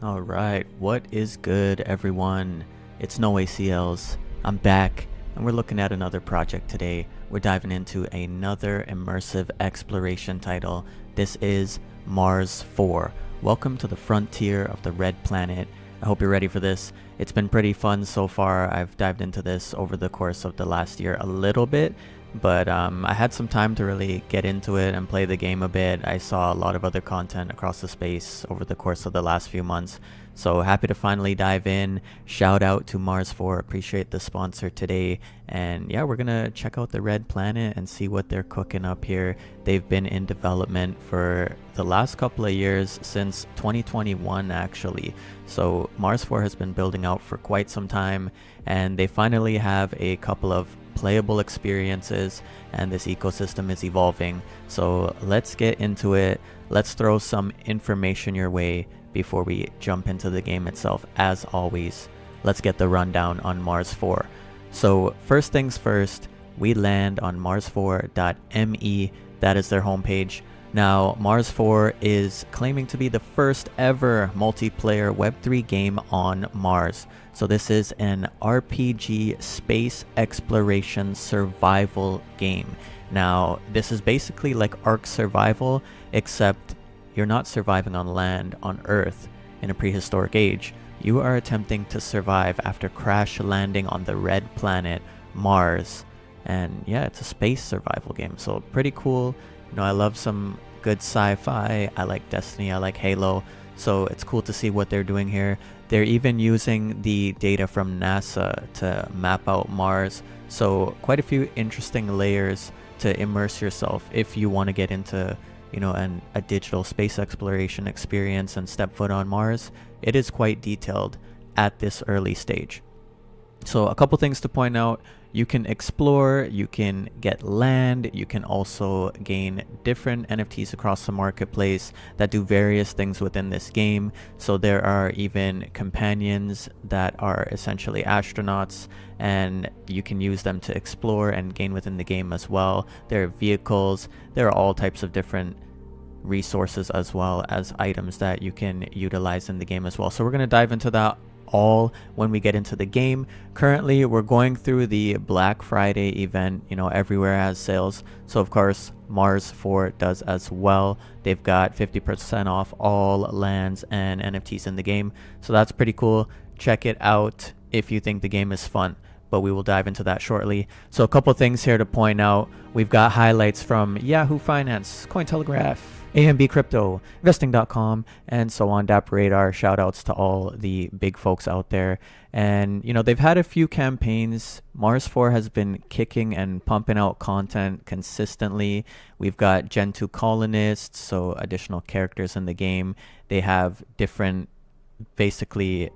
All right, what is good, everyone? It's No ACLs. I'm back, and we're looking at another project today. We're diving into another immersive exploration title. This is MARS4. Welcome to the frontier of the Red Planet. I hope you're ready for this. It's been pretty fun so far. I've dived into this over the course of the last year a little bit, but I had some time to really get into it and play the game a bit. I saw a lot of other content across the space over the course of the last few months, so happy to finally dive in. Shout out to MARS4, appreciate the sponsor today. And yeah, we're gonna check out the Red Planet and see what they're cooking up here. They've been in development for the last couple of years, since 2021 actually. So MARS4 has been building out for quite some time, and they finally have a couple of playable experiences, and this ecosystem is evolving. So let's get into it. Let's throw some information your way before we jump into the game itself. As always, let's get the rundown on MARS4. So first things first, we land on mars4.me. That is their homepage. Now, MARS4 is claiming to be the first ever multiplayer Web3 game on Mars. So this is an RPG space exploration survival game. Now, this is basically like Ark Survival, except you're not surviving on land on Earth in a prehistoric age. You are attempting to survive after crash landing on the red planet Mars. And yeah, it's a space survival game, so pretty cool. You know, I love some good sci-fi. I like Destiny, I like Halo, so it's cool to see what they're doing here. They're even using the data from NASA to map out Mars, so quite a few interesting layers to immerse yourself if you want to get into, you know, a digital space exploration experience and step foot on Mars. It is quite detailed at this early stage. So a couple things to point out: you can explore, you can get land, you can also gain different NFTs across the marketplace that do various things within this game. So there are even companions that are essentially astronauts, and you can use them to explore and gain within the game as well. There are vehicles, there are all types of different resources as well as items that you can utilize in the game as well. So we're going to dive into that all when we get into the game. Currently we're going through the Black Friday event. You know, everywhere has sales, so of course MARS4 does as well. They've got 50% off all lands and NFTs in the game, so that's pretty cool. Check it out if you think the game is fun, but we will dive into that shortly. So a couple things here to point out. We've got highlights from Yahoo Finance, Cointelegraph, AMB Crypto, investing.com, and so on. DAP Radar. Shout outs to all the big folks out there. And you know, they've had a few campaigns. MARS4 has been kicking and pumping out content consistently. We've got Gen 2 colonists, so additional characters in the game. They have different, basically,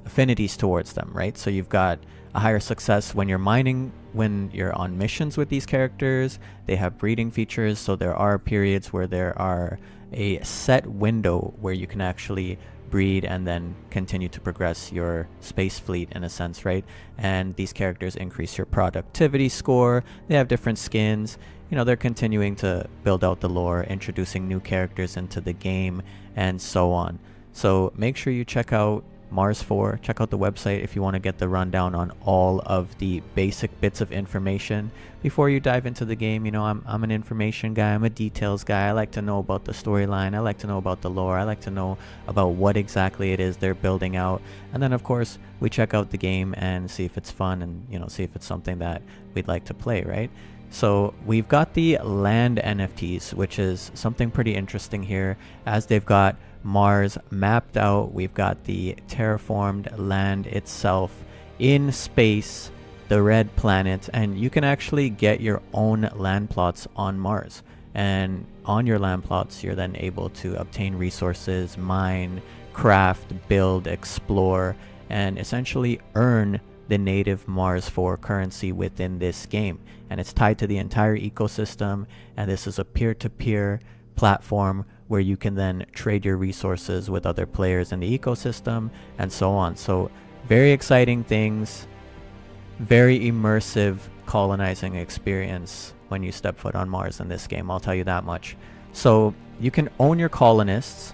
affinities towards them, right? So you've got a higher success when you're mining, when you're on missions with these characters. They have breeding features, so there are periods where there are a set window where you can actually breed and then continue to progress your space fleet in a sense, right? And these characters increase your productivity score. They have different skins. You know, they're continuing to build out the lore, introducing new characters into the game, and so on. So make sure you check out MARS4. Check out the website if you want to get the rundown on all of the basic bits of information before you dive into the game. You know, I'm an information guy, I'm a details guy. I like to know about the storyline, I like to know about the lore, I like to know about what exactly it is they're building out. And then of course we check out the game and see if it's fun, and you know, see if it's something that we'd like to play, right? So we've got the land NFTs, which is something pretty interesting here, as they've got Mars mapped out. We've got the terraformed land itself in space, the red planet, and you can actually get your own land plots on Mars. And on your land plots, you're then able to obtain resources, mine, craft, build, explore, and essentially earn the native MARS4 currency within this game. And it's tied to the entire ecosystem, and this is a peer-to-peer platform where you can then trade your resources with other players in the ecosystem and so on. So very exciting things, very immersive colonizing experience when you step foot on Mars in this game, I'll tell you that much. So you can own your colonists,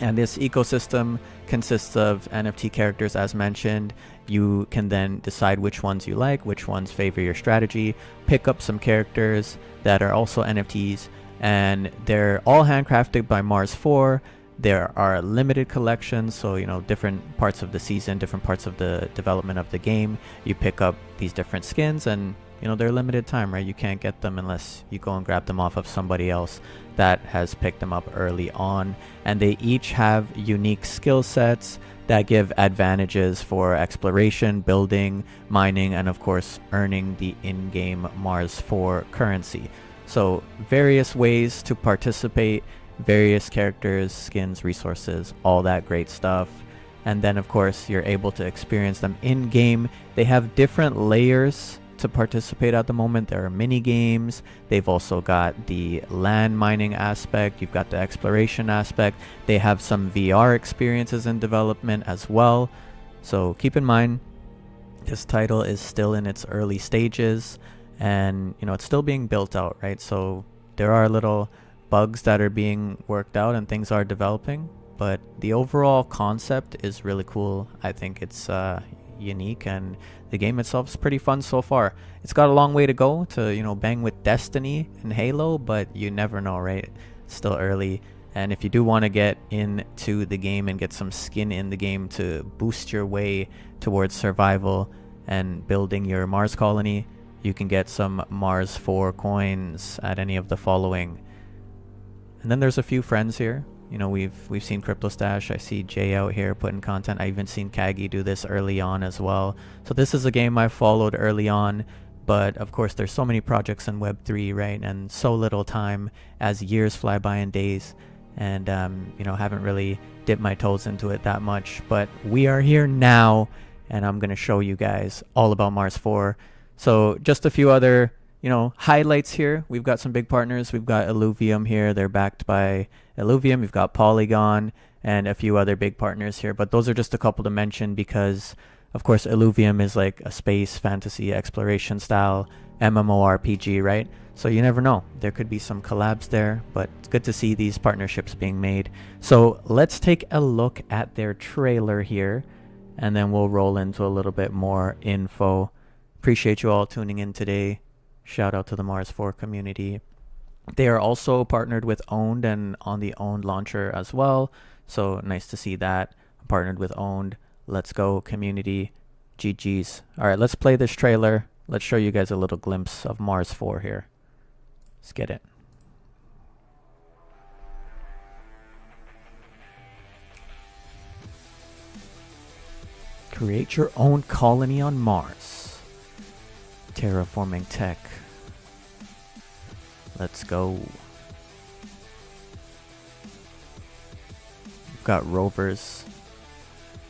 And this ecosystem consists of NFT characters, as mentioned. You can then decide which ones you like, which ones favor your strategy, pick up some characters that are also NFTs, and they're all handcrafted by MARS4. There are limited collections, so different parts of the season, different parts of the development of the game, you pick up these different skins, and they're limited time, right? You can't get them unless you go and grab them off of somebody else that has picked them up early on. And they each have unique skill sets that give advantages for exploration, building, mining, and of course earning the in-game MARS4 currency. So various ways to participate, various characters, skins, resources, all that great stuff. And then of course you're able to experience them in-game. They have different layers to participate at the moment. There are mini games. They've also got the land mining aspect. You've got the exploration aspect. They have some VR experiences in development as well. So keep in mind, this title is still in its early stages, and it's still being built out, right? So there are little bugs that are being worked out and things are developing, but the overall concept is really cool. I think it's unique, and the game itself is pretty fun so far. It's got a long way to go to bang with Destiny and Halo, but you never know, right? It's still early, and if you do want to get into the game and get some skin in the game to boost your way towards survival and building your Mars colony, you can get some MARS4 coins at any of the following. And then there's a few friends here. We've seen CryptoStash. I see Jay out here putting content. I even seen Kagi do this early on as well. So this is a game I followed early on, but of course there's so many projects in Web3, right? And so little time as years fly by in days, and haven't really dipped my toes into it that much. But we are here now, and I'm gonna show you guys all about MARS4. So just a few other highlights here. We've got some big partners. We've got Illuvium here. They're backed by Illuvium. We've got Polygon and a few other big partners here, but those are just a couple to mention because of course Illuvium is like a space fantasy exploration style MMORPG, right? So you never know, there could be some collabs there, but it's good to see these partnerships being made. So let's take a look at their trailer here, and then we'll roll into a little bit more info. Appreciate you all tuning in today. Shout out to the MARS4 community. They are also partnered with Owned and on the Owned launcher as well. So nice to see that. Partnered with Owned. Let's go, community. GG's. All right, let's play this trailer. Let's show you guys a little glimpse of MARS4 here. Let's get it. Create your own colony on Mars. Terraforming tech. Let's go. We've got rovers,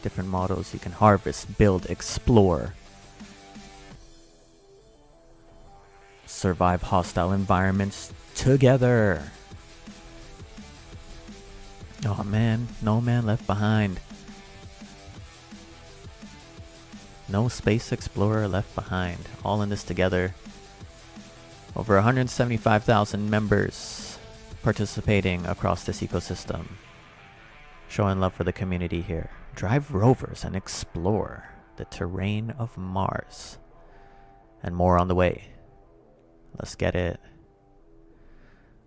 different models you can harvest, build, explore, survive hostile environments together. Oh man, no man left behind. No space explorer left behind. All in this together. Over 175,000 members participating across this ecosystem. Showing love for the community here. Drive rovers and explore the terrain of Mars. And more on the way. Let's get it.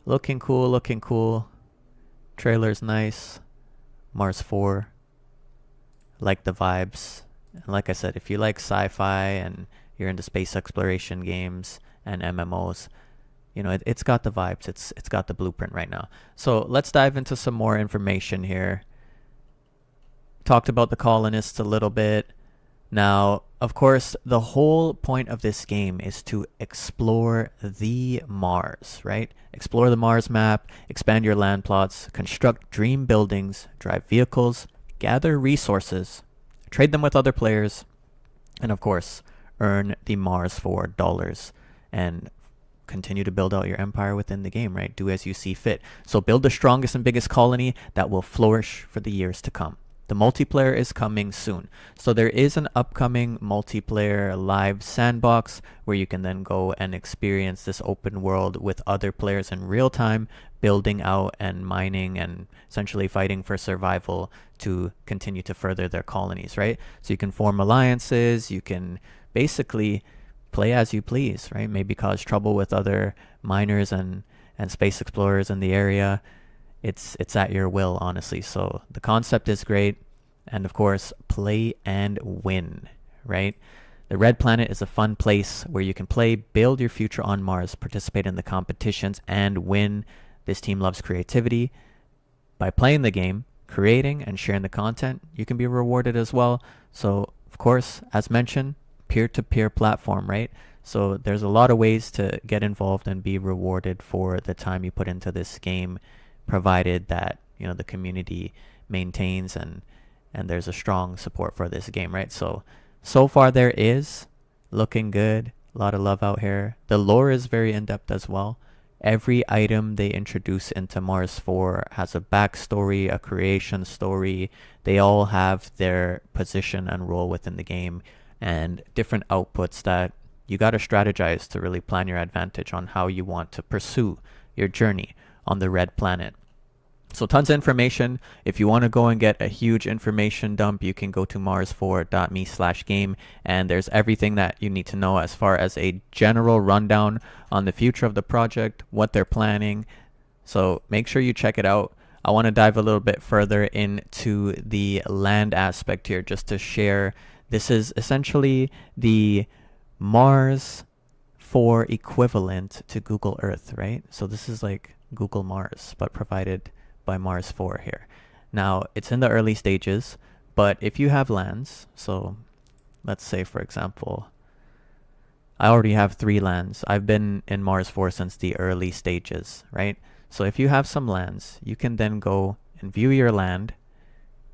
Looking cool, looking cool. Trailer's nice. MARS4. Like the vibes. And like I said, if you like sci-fi and you're into space exploration games and MMOs, it's got the vibes. It's got the blueprint right now. So let's dive into some more information here. Talked about the colonists a little bit. Now, of course, the whole point of this game is to explore the Mars, right? Explore the Mars map, expand your land plots, construct dream buildings, drive vehicles, gather resources, trade them with other players, and of course, earn the MARS4 dollars and continue to build out your empire within the game, right? Do as you see fit. So build the strongest and biggest colony that will flourish for the years to come. The multiplayer is coming soon. So there is an upcoming multiplayer live sandbox where you can then go and experience this open world with other players in real time, building out and mining and essentially fighting for survival to continue to further their colonies, right? So you can form alliances, you can basically play as you please, right? Maybe cause trouble with other miners and space explorers in the area. It's at your will, honestly. So the concept is great. And of course, play and win, right? The Red Planet is a fun place where you can play, build your future on Mars, participate in the competitions, and win. This team loves creativity. By playing the game, creating, and sharing the content, you can be rewarded as well. So, of course, as mentioned, peer-to-peer platform, right? So there's a lot of ways to get involved and be rewarded for the time you put into this game, provided that, you know, the community maintains and there's a strong support for this game, right? So far there is looking good. A lot of love out here. The lore is very in-depth as well. Every item they introduce into MARS4 has a backstory, a creation story. They all have their position and role within the game and different outputs that you got to strategize to really plan your advantage on how you want to pursue your journey on the Red Planet. So tons of information. If you want to go and get a huge information dump, you can go to mars4.me/game, and there's everything that you need to know as far as a general rundown on the future of the project, what they're planning. So make sure you check it out. I want to dive a little bit further into the land aspect here just to share. This is essentially the MARS4 equivalent to Google Earth, right? So this is like Google Mars, but provided by MARS4 here. Now, it's in the early stages, but if you have lands, so let's say, for example, I already have 3 lands. I've been in MARS4 since the early stages, right? So if you have some lands, you can then go and view your land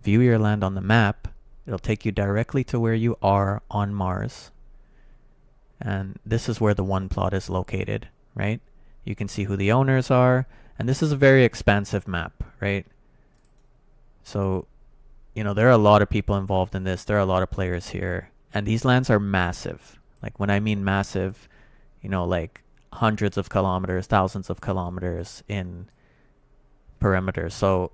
on the map. It'll take you directly to where you are on Mars. And this is where the one plot is located, right? You can see who the owners are. And this is a very expansive map, right? So, you know, there are a lot of people involved in this. There are a lot of players here. And these lands are massive. Like, when I mean massive, you know, like hundreds of kilometers, thousands of kilometers in perimeter. So,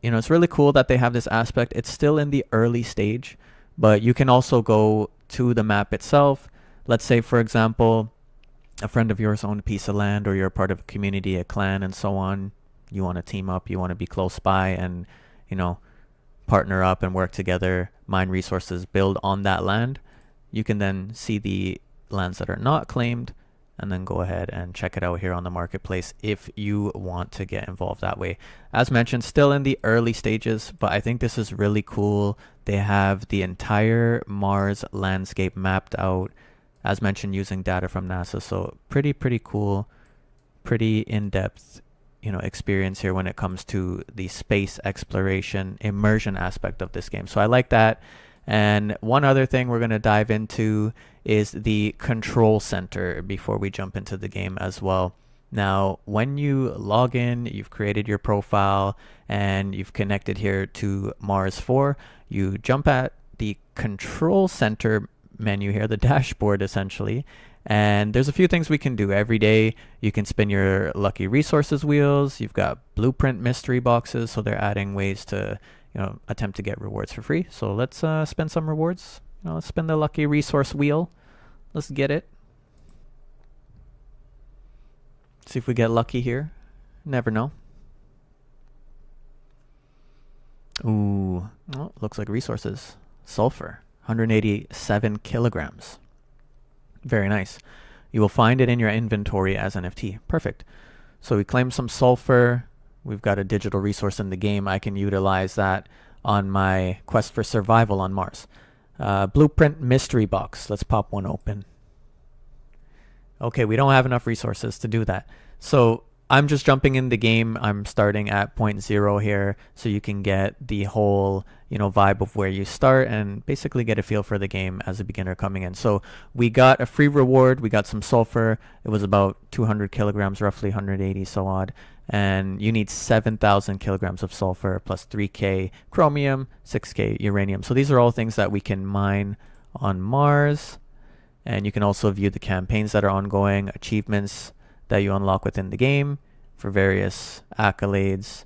you know, it's really cool that they have this aspect. It's still in the early stage, but you can also go to the map itself. Let's say, for example, a friend of yours owned a piece of land, or you're part of a community, a clan, and so on. You want to team up, you want to be close by and, you know, partner up and work together, mine resources, build on that land. You can then see the lands that are not claimed and then go ahead and check it out here on the marketplace if you want to get involved that way. As mentioned, still in the early stages, but I think this is really cool. They have the entire Mars landscape mapped out, as mentioned, using data from NASA. So pretty cool, pretty in-depth, you know, experience here when it comes to the space exploration immersion aspect of this game. So I like that. And one other thing we're going to dive into is the control center before we jump into the game as well. Now, when you log in, you've created your profile and you've connected here to MARS4, you jump at the control center menu here, the dashboard essentially, and there's a few things we can do every day. You can spin your lucky resources wheels. You've got blueprint mystery boxes, so they're adding ways to, you know, attempt to get rewards for free. So let's spin some rewards. You know, let's spin the lucky resource wheel. Let's get it. See if we get lucky here. Never know. Ooh, oh, looks like resources. Sulfur. 187 kilograms. Very nice. You will find it in your inventory as NFT. Perfect. So we claim some sulfur. We've got a digital resource in the game. I can utilize that on my quest for survival on Mars. Blueprint mystery box. Let's pop one open. Okay, we don't have enough resources to do that. So I'm just jumping in the game. I'm starting at 0.0 here, so you can get the whole, you know, vibe of where you start and basically get a feel for the game as a beginner coming in. So we got a free reward. We got some sulfur. It was about 200 kilograms, roughly 180 so odd. and you need 7,000 kilograms of sulfur plus 3k chromium, 6k uranium. So these are all things that we can mine on Mars. And you can also view the campaigns that are ongoing, achievements that you unlock within the game for various accolades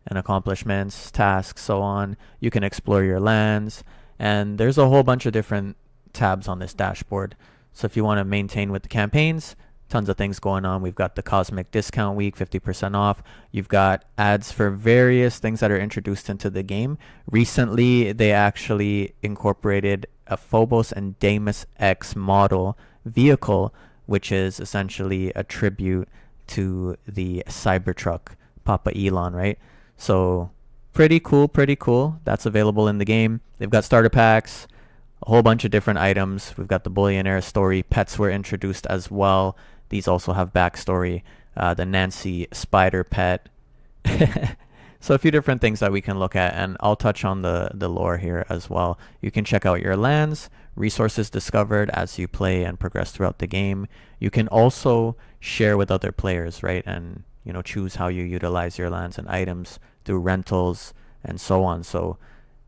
and accomplishments, tasks, so on. You can explore your lands, and there's a whole bunch of different tabs on this dashboard. So if you want to maintain with the campaigns, tons of things going on. We've got the Cosmic Discount Week, 50% off. You've got ads for various things that are introduced into the game. Recently, they actually incorporated a Phobos and Deimos X model vehicle, which is essentially a tribute to the Cybertruck, Papa Elon, right? So pretty cool, pretty cool. That's available in the game. They've got starter packs, a whole bunch of different items. We've got the Billionaire story. Pets were introduced as well. These also have backstory. The Nancy spider pet. So a few different things that we can look at, and I'll touch on the lore here as well. You can check out your lands, resources discovered as you play and progress throughout the game. You can also share with other players, right? And choose how you utilize your lands and items through rentals and so on. So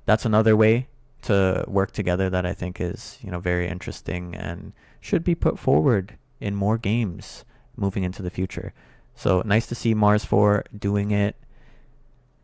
that's another way to work together that I think is very interesting and should be put forward in more games moving into the future. So nice to see MARS4 doing it.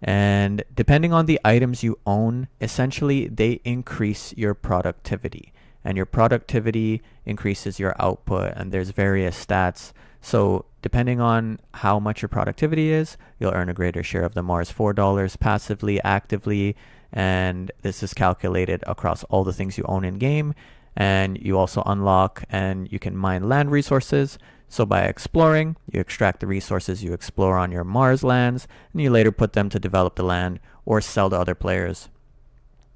And depending on the items you own, essentially they increase your productivity, and your productivity increases your output, and there's various stats. So depending on how much your productivity is, you'll earn a greater share of the MARS4 dollars passively, actively, and this is calculated across all the things you own in game. And you also unlock and you can mine land resources. So by exploring, you extract the resources you explore on your Mars lands, and you later put them to develop the land or sell to other players.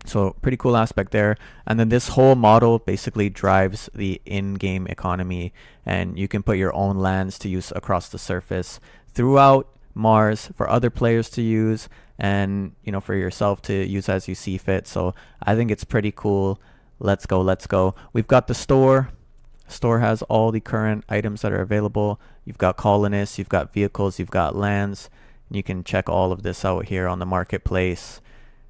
So pretty cool aspect there. And then this whole model basically drives the in-game economy, and you can put your own lands to use across the surface throughout Mars for other players to use, and for yourself to use as you see fit. So I think it's pretty cool. Let's go. We've got the store. Store has all the current items that are available. You've got colonists, you've got vehicles, you've got lands, and you can check all of this out here on the marketplace.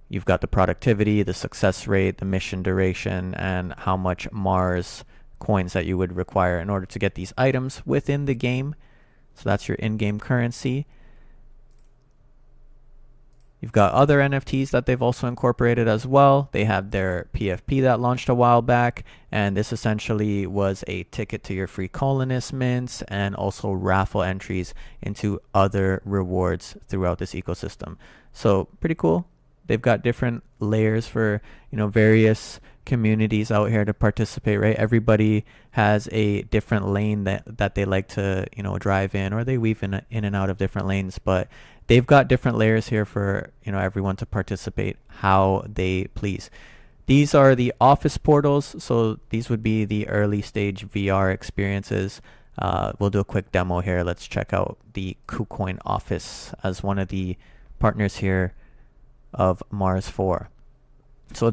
You've got the productivity, the success rate, the mission duration, and how much Mars coins that you would require in order to get these items within the game. So that's your in-game currency. You've got other NFTs that they've also incorporated as well. They have their PFP that launched a while back, and this essentially was a ticket to your free colonist mints and also raffle entries into other rewards throughout this ecosystem. So pretty cool. They've got different layers for various communities out here to participate, right? Everybody has a different lane that they like to drive in, or they weave in and out of different lanes, but they've got different layers here for everyone to participate how they please. These are the office portals, so these would be the early stage VR experiences. We'll do a quick demo here. Let's check out the KuCoin office as one of the partners here of MARS4. So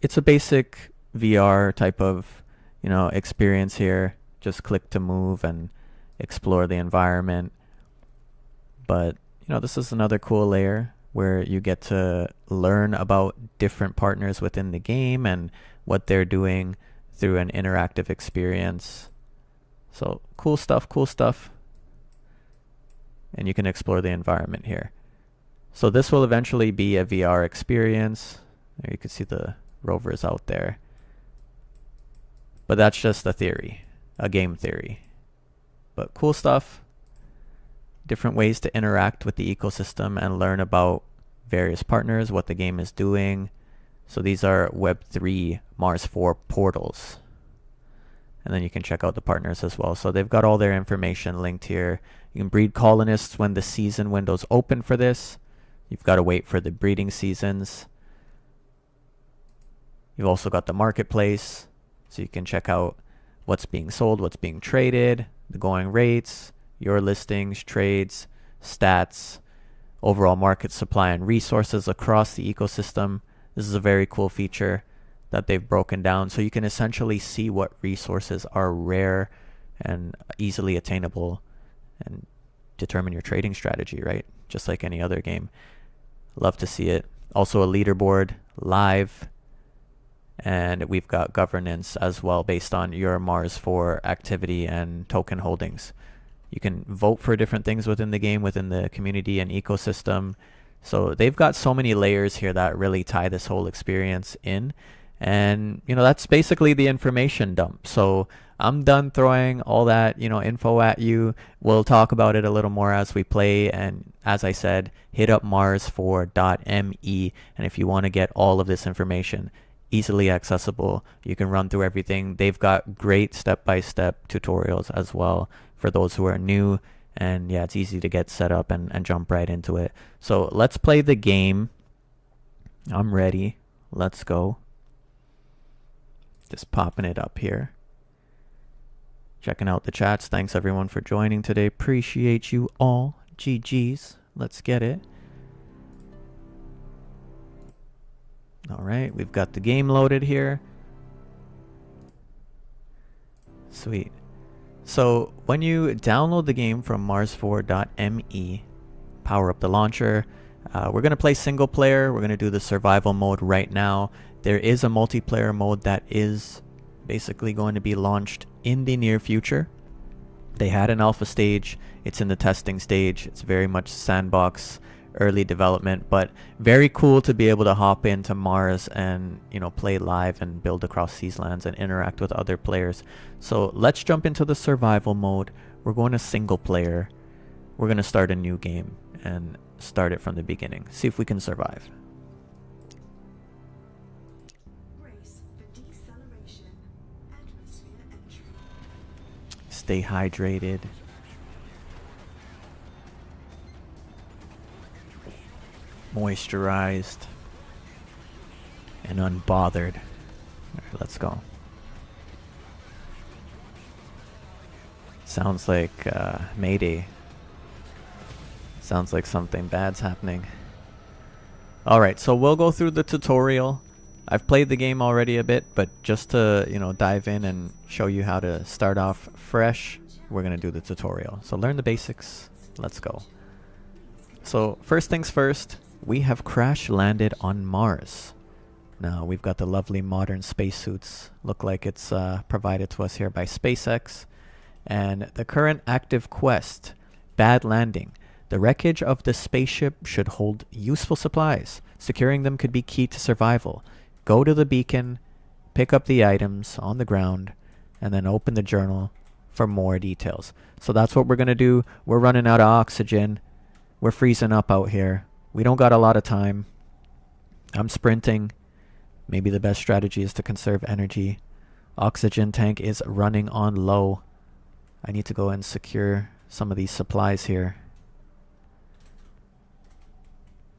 it's a basic VR type of experience here. Just click to move and explore the environment. But this is another cool layer where you get to learn about different partners within the game and what they're doing through an interactive experience. So cool stuff. And you can explore the environment here. So this will eventually be a VR experience. There you can see the rovers out there. But that's just a theory, a game theory. But cool stuff. Different ways to interact with the ecosystem and learn about various partners, what the game is doing. So these are Web3 MARS4 portals. And then you can check out the partners as well. So they've got all their information linked here. You can breed colonists when the season window's open for this. You've got to wait for the breeding seasons. You've also got the marketplace, so you can check out what's being sold, what's being traded, the going rates, your listings, trades, stats, overall market supply and resources across the ecosystem. This is a very cool feature that they've broken down, so you can essentially see what resources are rare and easily attainable, and determine your trading strategy, right? Just like any other game. Love to see it. Also a leaderboard live, and we've got governance as well based on your MARS4 activity and token holdings. You can vote for different things within the game, within the community and ecosystem. So they've got so many layers here that really tie this whole experience in. And, you know, that's basically the information dump. So I'm done throwing all that, you know, info at you. We'll talk about it a little more as we play. And as I said, hit up MARS4.me. And if you want to get all of this information easily accessible, you can run through everything. They've got great step-by-step tutorials as well for those who are new. And yeah, it's easy to get set up and jump right into it. So let's play the game. I'm ready. Let's go. Just popping it up here. Checking out the chats. Thanks everyone for joining today. Appreciate you all. GG's. Let's get it. All right, we've got the game loaded here. Sweet. So when you download the game from MARS4.me, power up the launcher. We're going to play single player. We're going to do the survival mode right now. There is a multiplayer mode that is basically going to be launched in the near future. They had an alpha stage. It's in the testing stage. It's very much sandbox, early development, but very cool to be able to hop into Mars and, you know, play live and build across these lands and interact with other players. So let's jump into the survival mode. We're going to single player. We're going to start a new game and start it from the beginning. See if we can survive. Stay hydrated. Moisturized. And unbothered. Alright, let's go. Sounds like Mayday. Sounds like something bad's happening. Alright, so we'll go through the tutorial. I've played the game already a bit, but just to, you know, dive in and show you how to start off fresh, we're going to do the tutorial. So learn the basics. Let's go. So first things first, we have crash landed on Mars. Now we've got the lovely modern spacesuits. Look like it's provided to us here by SpaceX. And the current active quest, Bad Landing. The wreckage of the spaceship should hold useful supplies. Securing them could be key to survival. Go to the beacon, pick up the items on the ground, and then open the journal for more details. So that's what we're going to do. We're running out of oxygen. We're freezing up out here. We don't got a lot of time. I'm sprinting. Maybe the best strategy is to conserve energy. Oxygen tank is running on low. I need to go and secure some of these supplies here.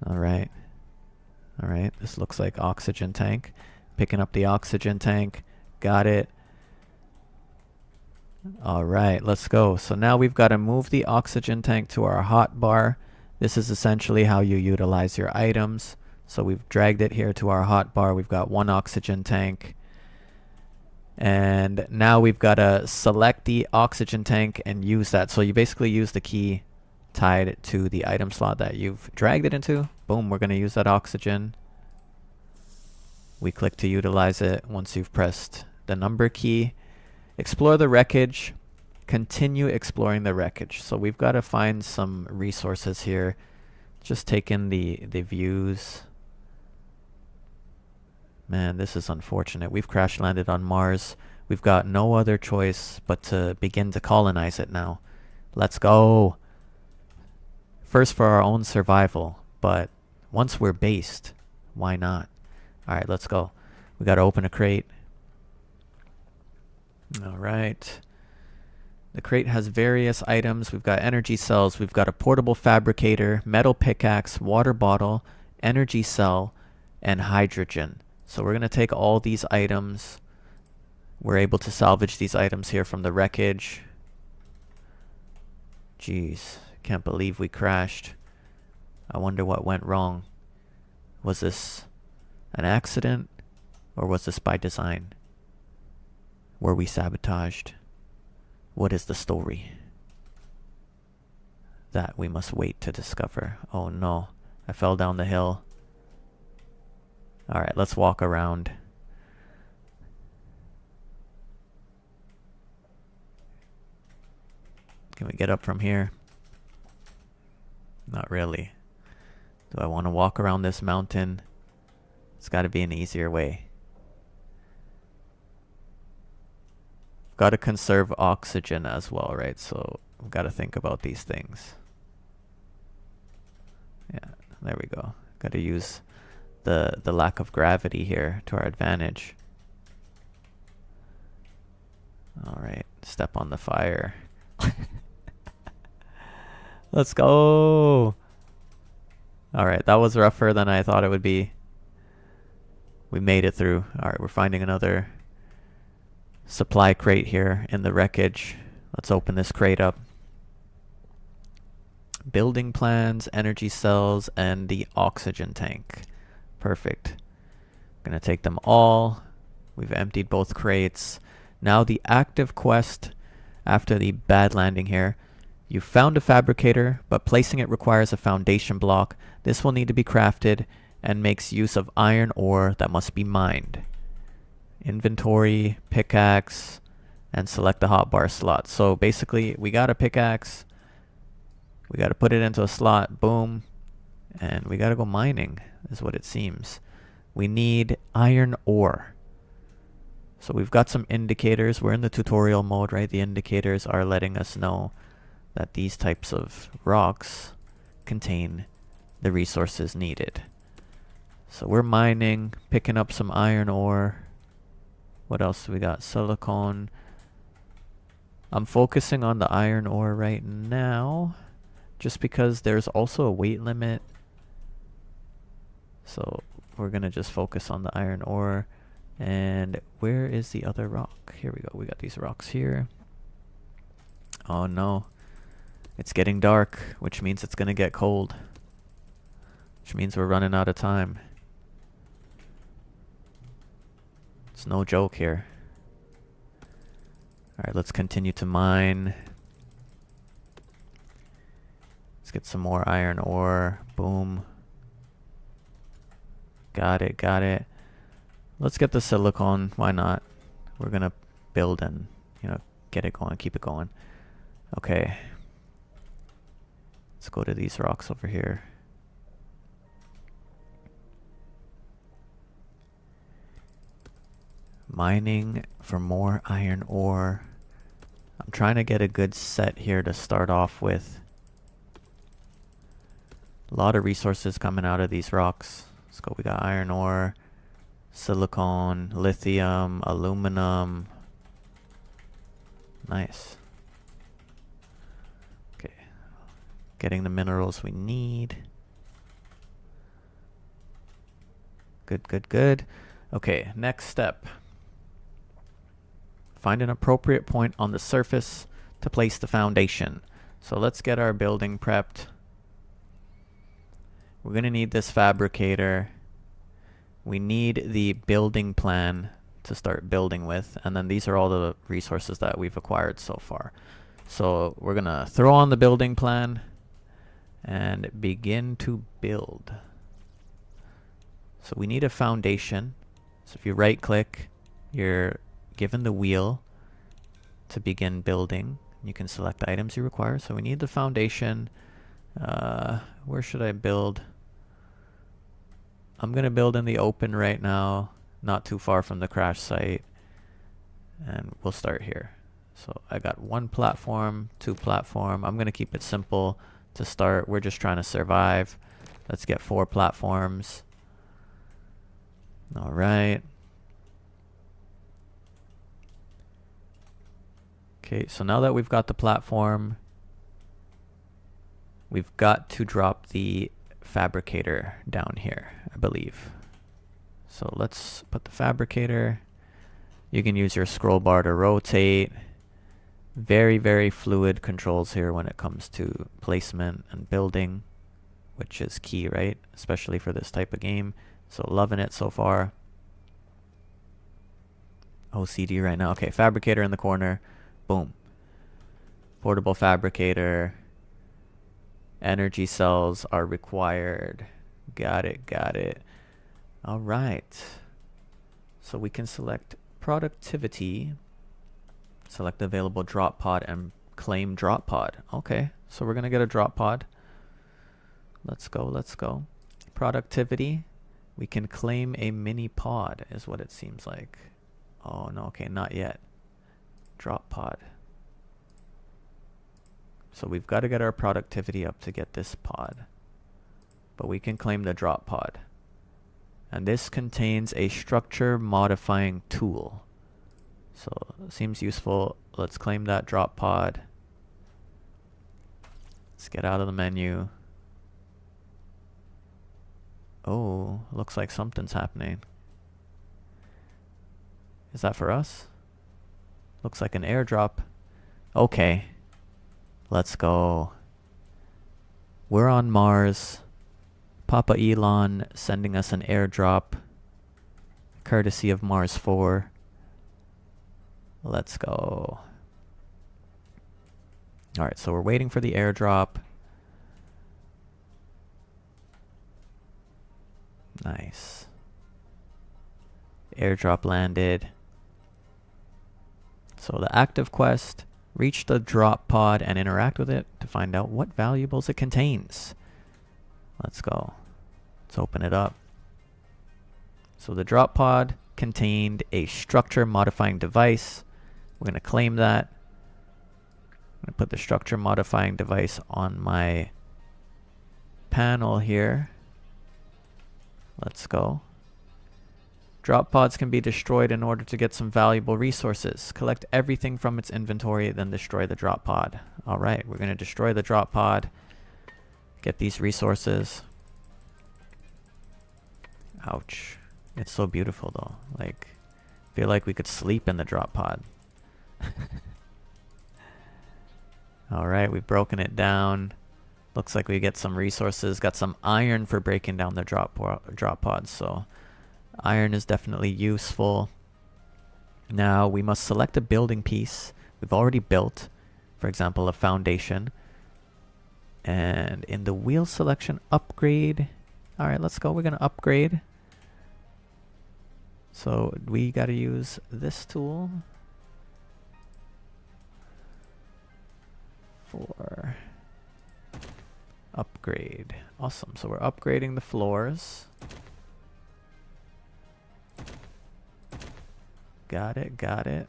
Alright. Alright, this looks like oxygen tank. Picking up the oxygen tank. Got it. Alright, let's go. So now we've got to move the oxygen tank to our hotbar. This is essentially how you utilize your items. So we've dragged it here to our hotbar. We've got one oxygen tank. And now we've got to select the oxygen tank and use that. So you basically use the key tied to the item slot that you've dragged it into. Boom, we're going to use that oxygen. We click to utilize it once you've pressed the number key. Explore the wreckage. Continue exploring the wreckage. So we've got to find some resources here. Just take in the views. Man, this is unfortunate. We've crash landed on Mars. We've got no other choice but to begin to colonize it now. Let's go. First for our own survival, but once we're based, why not? Alright, let's go. We gotta open a crate. Alright. The crate has various items. We've got energy cells. We've got a portable fabricator, metal pickaxe, water bottle, energy cell, and hydrogen. So we're gonna take all these items. We're able to salvage these items here from the wreckage. Jeez. Can't believe we crashed. I wonder what went wrong. Was this an accident or was this by design? Were we sabotaged? What is the story? that we must wait to discover. Oh no, I fell down the hill. Alright, let's walk around. Can we get up from here? Not really. Do I want to walk around this mountain? It's got to be an easier way. Got to conserve oxygen as well, right? So we've got to think about these things. Yeah, there we go. Got to use the lack of gravity here to our advantage. All right, step on the fire. Let's go. All right, that was rougher than I thought it would be. We made it through. All right, we're finding another supply crate here in the wreckage. Let's open this crate up. Building plans, energy cells, and the oxygen tank. Perfect. Gonna take them all. We've emptied both crates. Now the active quest after the bad landing here. You found a fabricator, but placing it requires a foundation block. This will need to be crafted and makes use of iron ore that must be mined. Inventory, pickaxe, and select the hotbar slot. So basically, we got a pickaxe. We got to put it into a slot. Boom. And we got to go mining, is what it seems. We need iron ore. So we've got some indicators. We're in the tutorial mode, right? The indicators are letting us know that these types of rocks contain the resources needed. So we're mining, picking up some iron ore. What else do we got? Silicone. I'm focusing on the iron ore right now, just because there's also a weight limit. So we're gonna just focus on the iron ore. And where is the other rock? Here we go. We got these rocks here. Oh no. It's getting dark, which means it's gonna get cold. Which means we're running out of time. It's no joke here. Alright, let's continue to mine. Let's get some more iron ore. Boom. Got it, got it. Let's get the silicone. Why not? We're gonna build and, get it going, keep it going. Okay. Let's go to these rocks over here. Mining for more iron ore. I'm trying to get a good set here to start off with. A lot of resources coming out of these rocks. Let's go. We got iron ore, silicone, lithium, aluminum. Nice. Okay. Getting the minerals we need. Good, good, good. Okay, next step. Find an appropriate point on the surface to place the foundation. So let's get our building prepped. We're going to need this fabricator. We need the building plan to start building with. And then these are all the resources that we've acquired so far. So we're going to throw on the building plan and begin to build. So we need a foundation. So if you right click, you're given the wheel to begin building. You can select the items you require. So we need the foundation. Where should I build? I'm gonna build in the open right now, not too far from the crash site, and we'll start here. So I got 1 platform, 2 platform. I'm gonna keep it simple to start. We're just trying to survive. Let's get 4 platforms. All right. Okay, so now that we've got the platform, we've got to drop the fabricator down here, I believe. So let's put the fabricator. You can use your scroll bar to rotate. Very, very fluid controls here when it comes to placement and building, which is key, right? Especially for this type of game. So loving it so far. OCD right now. Okay, fabricator in the corner. Boom. Portable fabricator. Energy cells are required. Got it, got it. All right. So we can select productivity, select available drop pod, and claim drop pod. Okay, so we're gonna get a drop pod. Let's go, let's go. Productivity, we can claim a mini pod is what it seems like. Oh no, okay, not yet. Drop pod. So we've got to get our productivity up to get this pod. But we can claim the drop pod. And this contains a structure modifying tool. So it seems useful. Let's claim that drop pod. Let's get out of the menu. Oh, looks like something's happening. Is that for us? Looks like an airdrop. Okay. Let's go. We're on Mars. Papa Elon sending us an airdrop. Courtesy of MARS4. Let's go. Alright, so we're waiting for the airdrop. Nice. Airdrop landed. So the active quest, reach the drop pod and interact with it to find out what valuables it contains. Let's go. Let's open it up. So the drop pod contained a structure modifying device. We're going to claim that. I'm going to put the structure modifying device on my panel here. Let's go. Drop pods can be destroyed in order to get some valuable resources. Collect everything from its inventory, then destroy the drop pod. Alright, we're going to destroy the drop pod. Get these resources. Ouch. It's so beautiful though. Like, I feel like we could sleep in the drop pod. Alright, we've broken it down. Looks like we get some resources. Got some iron for breaking down the drop pods, so iron is definitely useful. Now we must select a building piece we've already built, for example a foundation, and in the wheel selection upgrade, alright, let's go. We're gonna upgrade. So we gotta use this tool for upgrade. Awesome. So we're upgrading the floors. Got it, got it.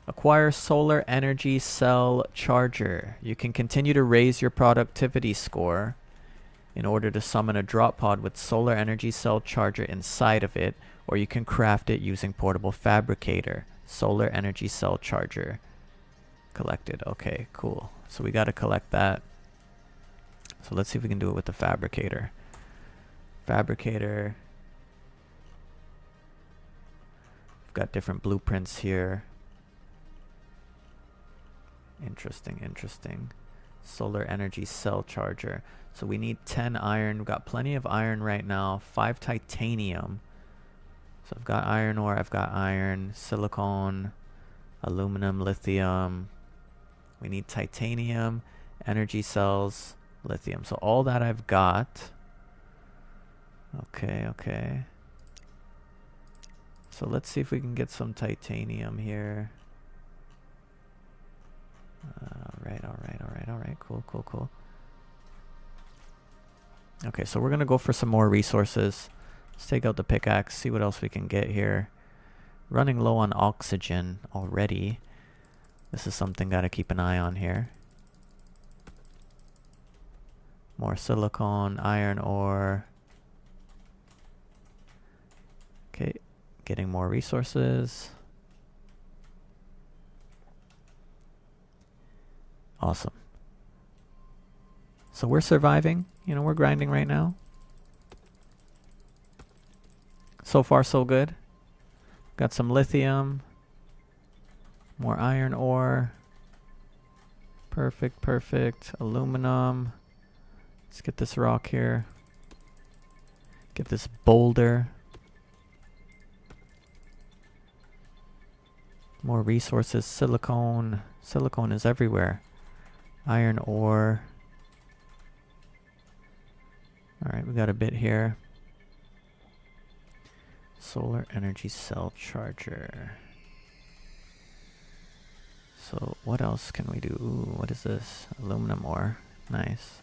Acquire solar energy cell charger. You can continue to raise your productivity score in order to summon a drop pod with solar energy cell charger inside of it, or you can craft it using portable fabricator. Solar energy cell charger collected. Okay, cool. So we got to collect that. So let's see if we can do it with the fabricator. Fabricator. We've got different blueprints here. Interesting, interesting. Solar energy cell charger. So we need 10 iron. We've got plenty of iron right now. 5 titanium. So I've got iron ore, I've got iron, silicone, aluminum, lithium. We need titanium, energy cells, lithium. So all that I've got. Okay, okay. So let's see if we can get some titanium here. Alright. Cool. Okay, so we're gonna go for some more resources. Let's take out the pickaxe, see what else we can get here. Running low on oxygen already. This is something gotta keep an eye on here. More silicone, iron ore. Okay, getting more resources. Awesome. So we're surviving. You know, we're grinding right now. So far, so good. Got some lithium. More iron ore. Perfect, perfect. Aluminum. Let's get this rock here. Get this boulder. More resources. Silicone. Silicone is everywhere. Iron ore. Alright, we got a bit here. Solar energy cell charger. So what else can we do? Ooh, what is this? Aluminum ore. Nice.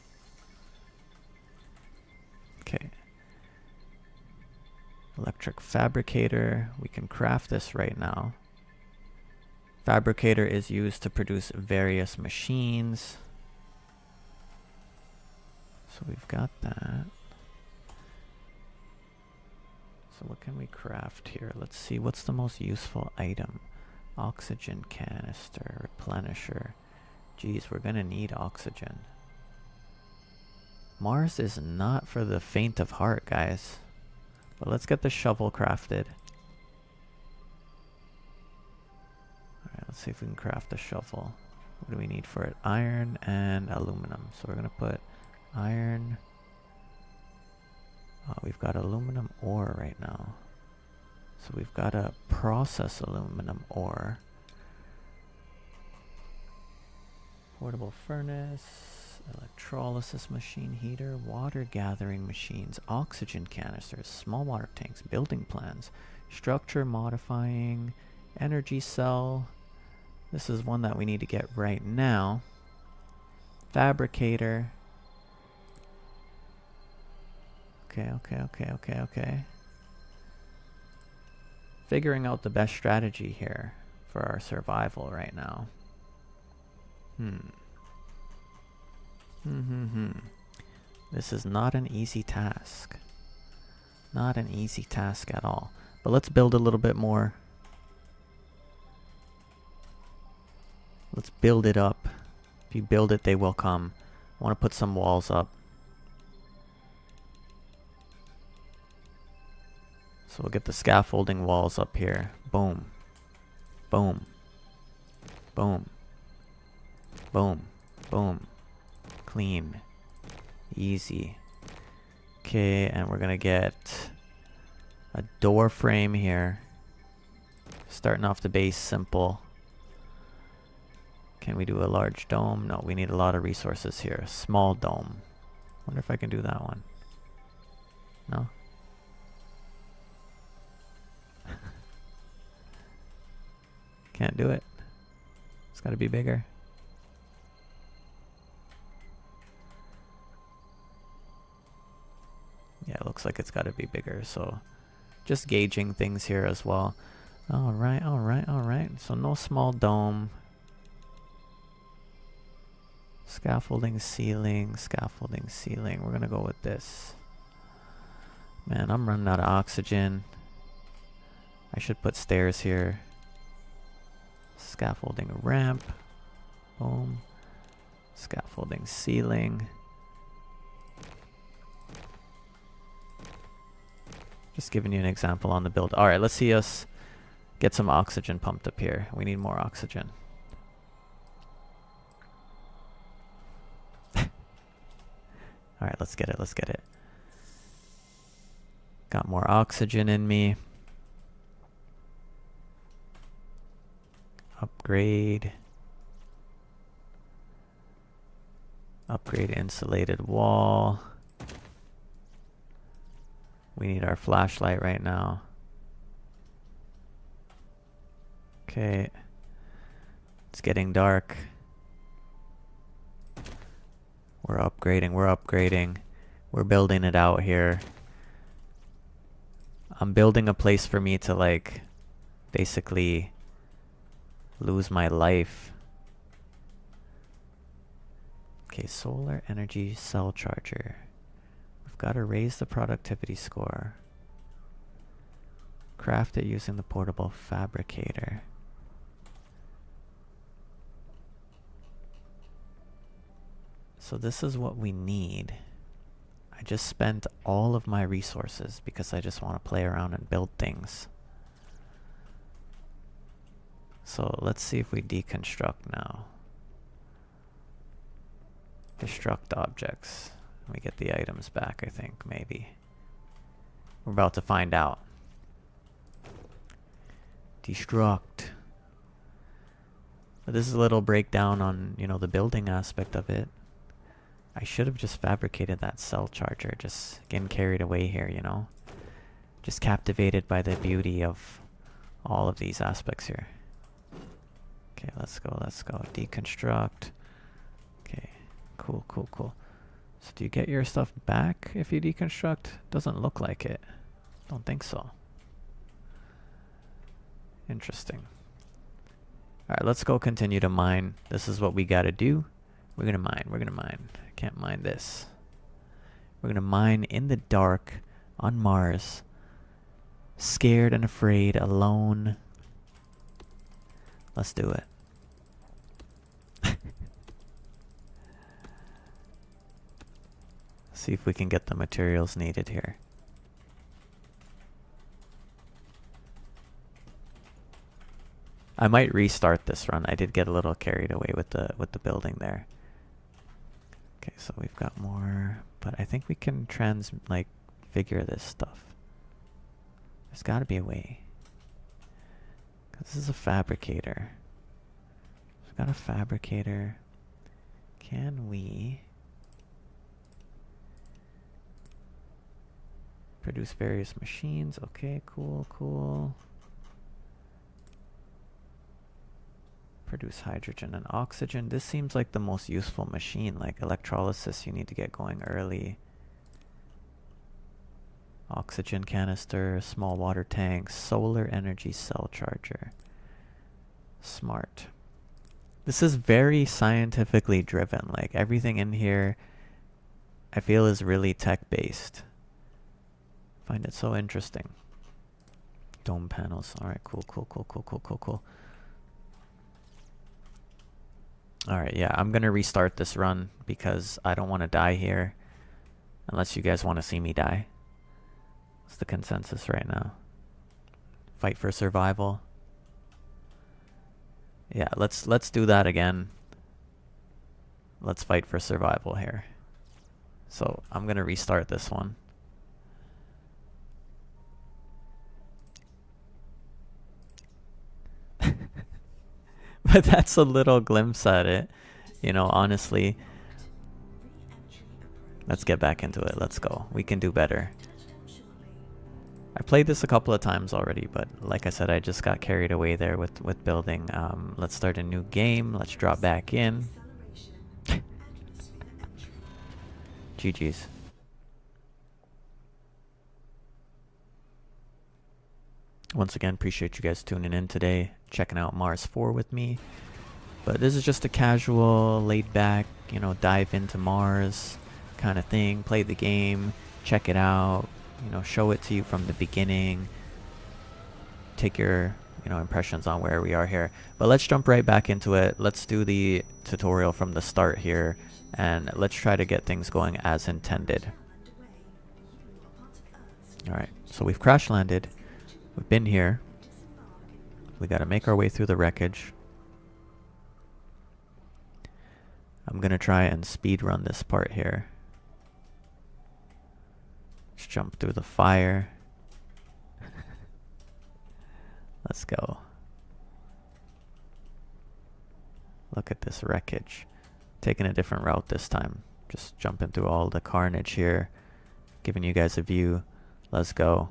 Okay. Electric fabricator. We can craft this right now. Fabricator is used to produce various machines. So we've got that. So what can we craft here? Let's see, what's the most useful item? Oxygen canister, replenisher. Geez, we're gonna need oxygen. Mars is not for the faint of heart, guys. But let's get the shovel crafted. Alright, let's see if we can craft a shovel. What do we need for it? Iron and aluminum. So we're gonna put iron. We've got aluminum ore right now. So we've got to process aluminum ore. Portable furnace, electrolysis machine heater, water gathering machines, oxygen canisters, small water tanks, building plans, structure modifying, energy cell. This is one that we need to get right now. Fabricator. Okay. Figuring out the best strategy here for our survival right now. This is not an easy task. Not an easy task at all. But let's build a little bit more. Let's build it up. If you build it, they will come. I want to put some walls up. So we'll get the scaffolding walls up here. Boom. Boom. Boom. Boom. Boom. Clean. Easy. Okay, and we're gonna get a door frame here. Starting off the base simple. Can we do a large dome? No, we need a lot of resources here. Small dome. Wonder if I can do that one. No? Can't do it. It's gotta be bigger. Yeah, it looks like it's gotta be bigger, so just gauging things here as well. Alright. So no small dome. Scaffolding ceiling. We're gonna go with this. Man, I'm running out of oxygen. I should put stairs here. Scaffolding ramp. Boom. Scaffolding ceiling. Just giving you an example on the build. Alright, let's see us get some oxygen pumped up here. We need more oxygen. Alright, let's get it. Got more oxygen in me. Upgrade insulated wall. We need our flashlight right now. Okay. It's getting dark. We're upgrading. We're building it out here. I'm building a place for me to, like, basically lose my life. Okay, solar energy cell charger. We've got to raise the productivity score. Craft it using the portable fabricator. So this is what we need. I just spent all of my resources because I just want to play around and build things. So let's see if we deconstruct now. Destruct objects. We get the items back, I think, maybe. We're about to find out. Destruct. But this is a little breakdown on, you know, the building aspect of it. I should have just fabricated that cell charger. Just getting carried away here, you know? Just captivated by the beauty of all of these aspects here. Okay, let's go, let's go. Deconstruct. Okay, cool, cool, cool. So do you get your stuff back if you deconstruct? Doesn't look like it. Don't think so. Interesting. Alright, let's go continue to mine. This is what we gotta do. We're gonna mine, we're gonna mine. I can't mine this. We're gonna mine in the dark on Mars. Scared and afraid, alone. Let's do it. See if we can get the materials needed here. I might restart this run. I did get a little carried away with the building there. Okay, so we've got more, but I think we can figure this stuff. There's got to be a way. 'Cause this is a fabricator. We've got a fabricator. Can we produce various machines? Okay, cool, cool. Produce hydrogen and oxygen. This seems like the most useful machine. Like electrolysis, you need to get going early. Oxygen canister, small water tank, solar energy cell charger. Smart. This is very scientifically driven. Like everything in here, I feel is really tech-based. Find it so interesting. Dome panels. All right, cool, cool, cool, cool, cool, cool, cool. Alright, yeah, I'm gonna restart this run because I don't want to die here unless you guys want to see me die. What's the consensus right now? Fight for survival. Yeah, let's do that again. Let's fight for survival here. So I'm gonna restart this one. But that's a little glimpse at it, you know, honestly. Let's get back into it. Let's go. We can do better. I played this a couple of times already, but like I said, I just got carried away there with building. Let's start a new game. Let's drop back in. GG's. Once again, appreciate you guys tuning in today, checking out Mars4 with me. But this is just a casual, laid back, you know, dive into Mars kind of thing. Play the game, check it out, you know, show it to you from the beginning. Take your, you know, impressions on where we are here. But let's jump right back into it. Let's do the tutorial from the start here, and let's try to get things going as intended. Alright, so we've crash landed. We've been here. We gotta make our way through the wreckage. I'm gonna try and speed run this part here. Let's jump through the fire. Let's go. Look at this wreckage. Taking a different route this time. Just jumping through all the carnage here. Giving you guys a view. Let's go.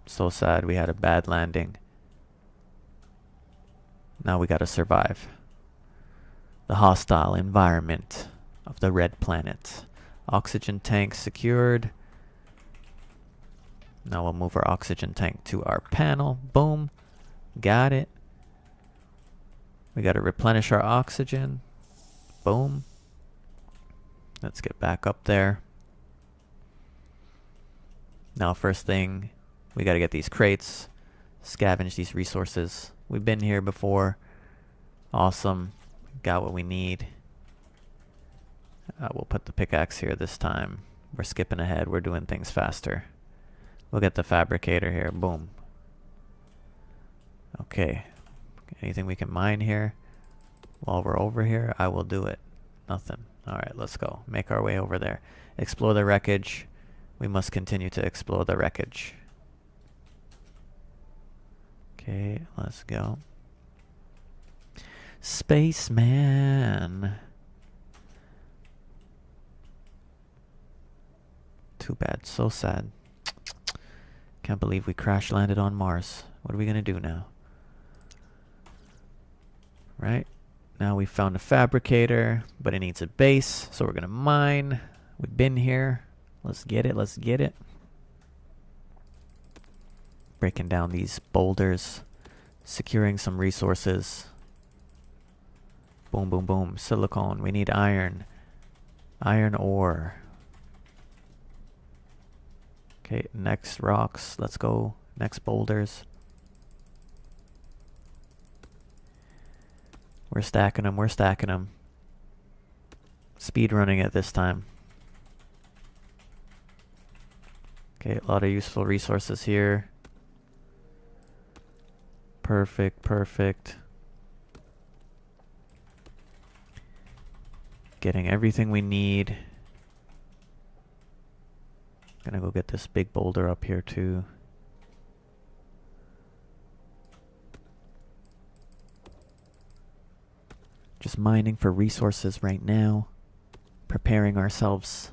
So sad we had a bad landing. Now we gotta survive the hostile environment of the red planet. Oxygen tank secured. Now we'll move our oxygen tank to our panel. Boom. Got it. We gotta replenish our oxygen. Boom. Let's get back up there. Now first thing, we gotta get these crates, scavenge these resources. We've been here before. Awesome. Got what we need. We'll put the pickaxe here this time. We're skipping ahead. We're doing things faster. We'll get the fabricator here. Boom. Okay. Anything we can mine here? While we're over here, I will do it. Nothing. Alright, let's go. Make our way over there. Explore the wreckage. We must continue to explore the wreckage. Okay, let's go. Spaceman. Too bad. So sad. Can't believe we crash landed on Mars. What are we gonna do now? Right? Now we found a fabricator, but it needs a base, so we're gonna mine. We've been here. Let's get it, let's get it. Breaking down these boulders, securing some resources. Boom, boom, boom. Silicone, we need iron. Iron ore. Okay, next rocks, let's go. Next boulders. We're stacking them, we're stacking them. Speed running it this time. Okay, a lot of useful resources here. Perfect, perfect. Getting everything we need. Gonna go get this big boulder up here too. Just mining for resources right now. Preparing ourselves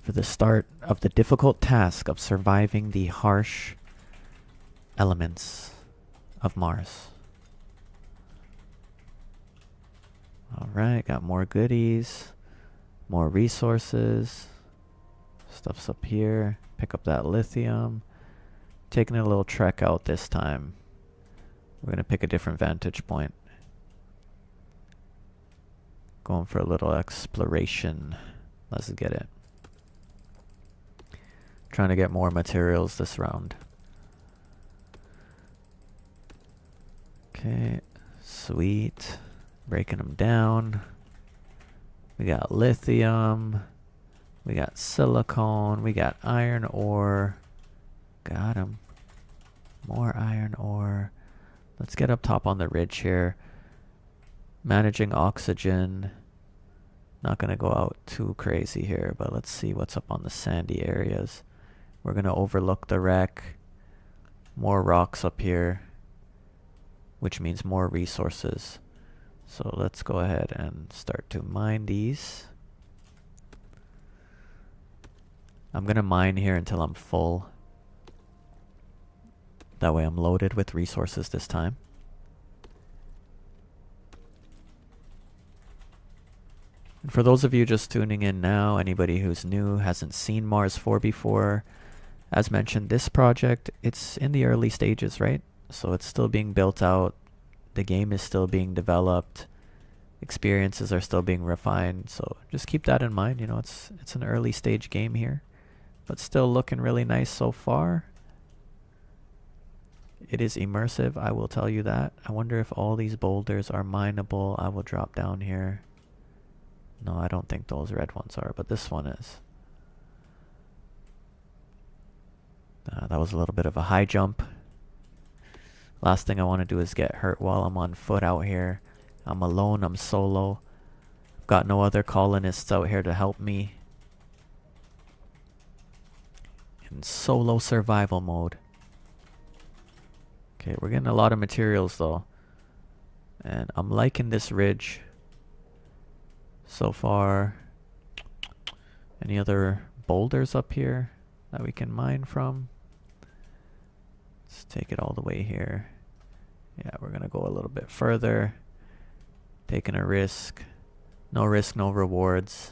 for the start of the difficult task of surviving the harsh elements of Mars. Alright, got more goodies. More resources. Stuff's up here. Pick up that lithium. Taking a little trek out this time. We're gonna pick a different vantage point. Going for a little exploration. Let's get it. Trying to get more materials this round. Okay, sweet. Breaking them down. We got lithium. We got silicone. We got iron ore. Got him. More iron ore. Let's get up top on the ridge here. Managing oxygen. Not going to go out too crazy here, but let's see what's up on the sandy areas. We're going to overlook the wreck. More rocks up here, which means more resources. So let's go ahead and start to mine these. I'm going to mine here until I'm full. That way I'm loaded with resources this time. And for those of you just tuning in now, anybody who's new, hasn't seen MARS4 before, as mentioned, this project, it's in the early stages, right? So it's still being built out. The game is still being developed. Experiences are still being refined. So just keep that in mind. You know, it's an early stage game here, but still looking really nice so far. It is immersive, I will tell you that. I wonder if all these boulders are mineable. I will drop down here. No, I don't think those red ones are, but this one is. That was a little bit of a high jump. Last thing I want to do is get hurt while I'm on foot out here. I'm alone, I'm solo. Got no other colonists out here to help me. In solo survival mode. Okay, we're getting a lot of materials though. And I'm liking this ridge so far. Any other boulders up here that we can mine from? Let's take it all the way here. Yeah, we're gonna go a little bit further. Taking a risk. No risk, no rewards.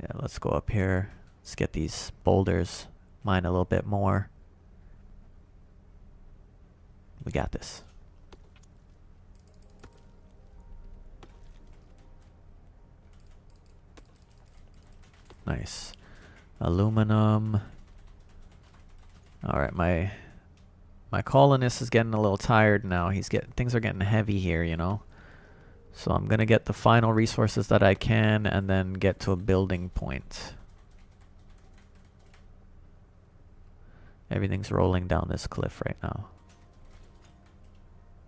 Yeah, let's go up here. Let's get these boulders. Mine a little bit more. We got this. Nice. Aluminum. Alright, my colonist is getting a little tired now. Things are getting heavy here, you know. So I'm gonna get the final resources that I can and then get to a building point. Everything's rolling down this cliff right now.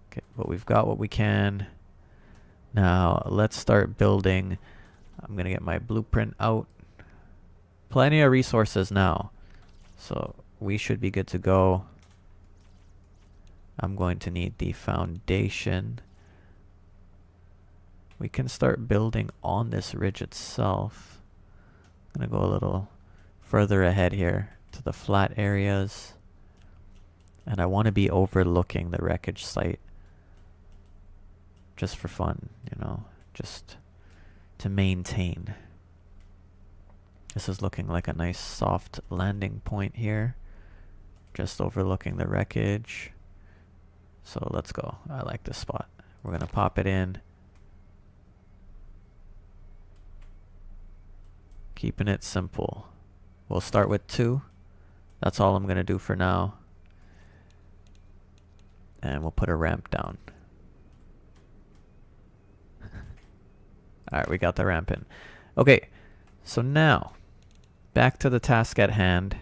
Okay, but we've got what we can. Now let's start building. I'm gonna get my blueprint out. Plenty of resources now, so we should be good to go. I'm going to need the foundation. we can start building on this ridge itself. I'm gonna go a little further ahead here to the flat areas. And I want to be overlooking the wreckage site. Just for fun, you know, just to maintain. This is looking like a nice soft landing point here. Just overlooking the wreckage. So let's go. I like this spot. We're going to pop it in. Keeping it simple. We'll start with 2. That's all I'm going to do for now. And we'll put a ramp down. Alright, we got the ramp in. Okay, so now, back to the task at hand.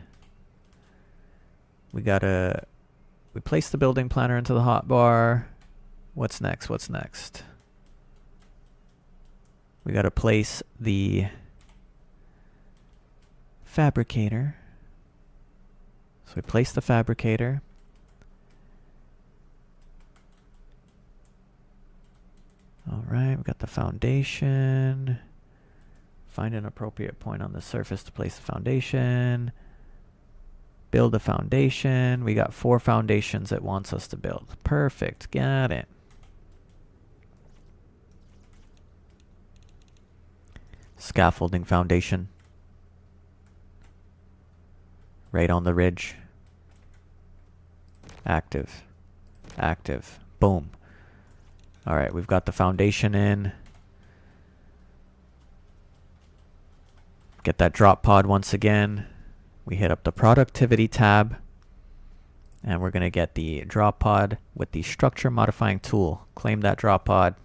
We place the building planner into the hotbar. What's next? What's next? We gotta place the fabricator. So we place the fabricator. Alright, we got the foundation. Find an appropriate point on the surface to place the foundation. Build a foundation. We got 4 foundations it wants us to build. Perfect, got it. Scaffolding foundation. Right on the ridge. Active. Active. Boom. Alright, we've got the foundation in. Get that drop pod once again. We hit up the productivity tab. And we're going to get the drop pod with the structure modifying tool. Claim that drop pod.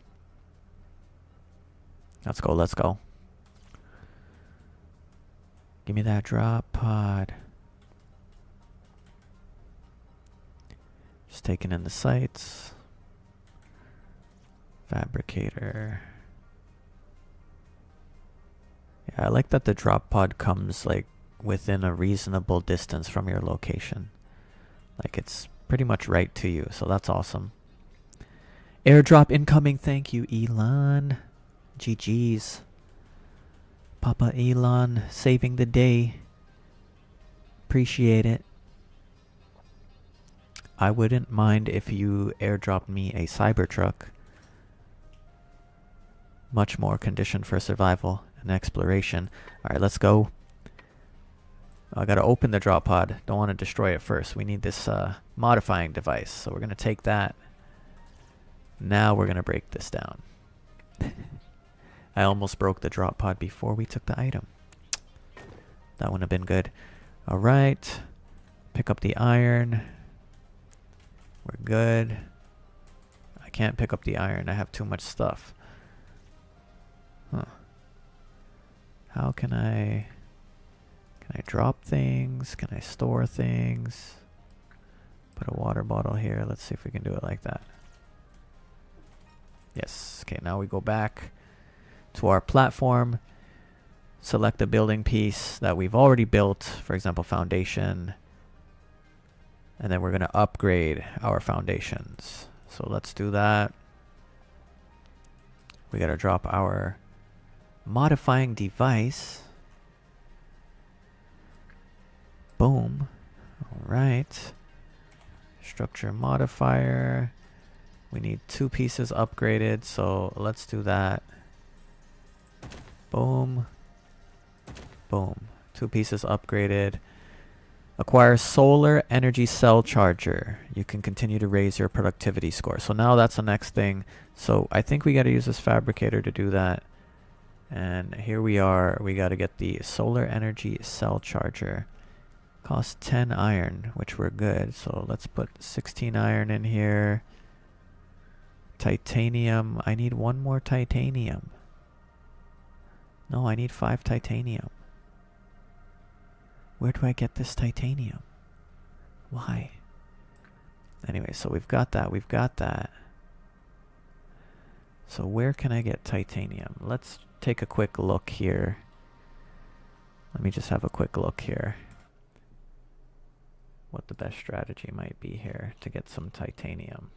Let's go, let's go. Give me that drop pod. Just taking in the sights. Fabricator. Yeah, I like that the drop pod comes like within a reasonable distance from your location. Like it's pretty much right to you, so that's awesome. Airdrop incoming, thank you Elon. GG's. Papa Elon saving the day. Appreciate it. I wouldn't mind if you airdropped me a Cybertruck. Much more conditioned for survival and exploration. Alright, let's go. I gotta open the drop pod. Don't want to destroy it first. We need this modifying device. So we're gonna take that. Now we're gonna break this down. I almost broke the drop pod before we took the item. That wouldn't have been good. Alright. Pick up the iron. We're good. I can't pick up the iron. I have too much stuff. Huh. How can I drop things? Can I store things? Put a water bottle here. Let's see if we can do it like that. Yes. Okay, now we go back to our platform. Select the building piece that we've already built. For example, foundation. And then we're going to upgrade our foundations. So let's do that. We got to drop our modifying device. Boom. All right. Structure modifier. We need 2 pieces upgraded, so let's do that. Boom. Boom. 2 pieces upgraded. Acquire solar energy cell charger. You can continue to raise your productivity score. So now that's the next thing. So I think we got to use this fabricator to do that. And here we are. We got to get the solar energy cell charger. Costs 10 iron, which we're good. So let's put 16 iron in here. Titanium. I need 1 more titanium. No, I need 5 titanium. Where do I get this titanium? Why? Anyway, so we've got that. We've got that. So where can I get titanium? Let's take a quick look here. Let me just have a quick look here. What the best strategy might be here to get some titanium.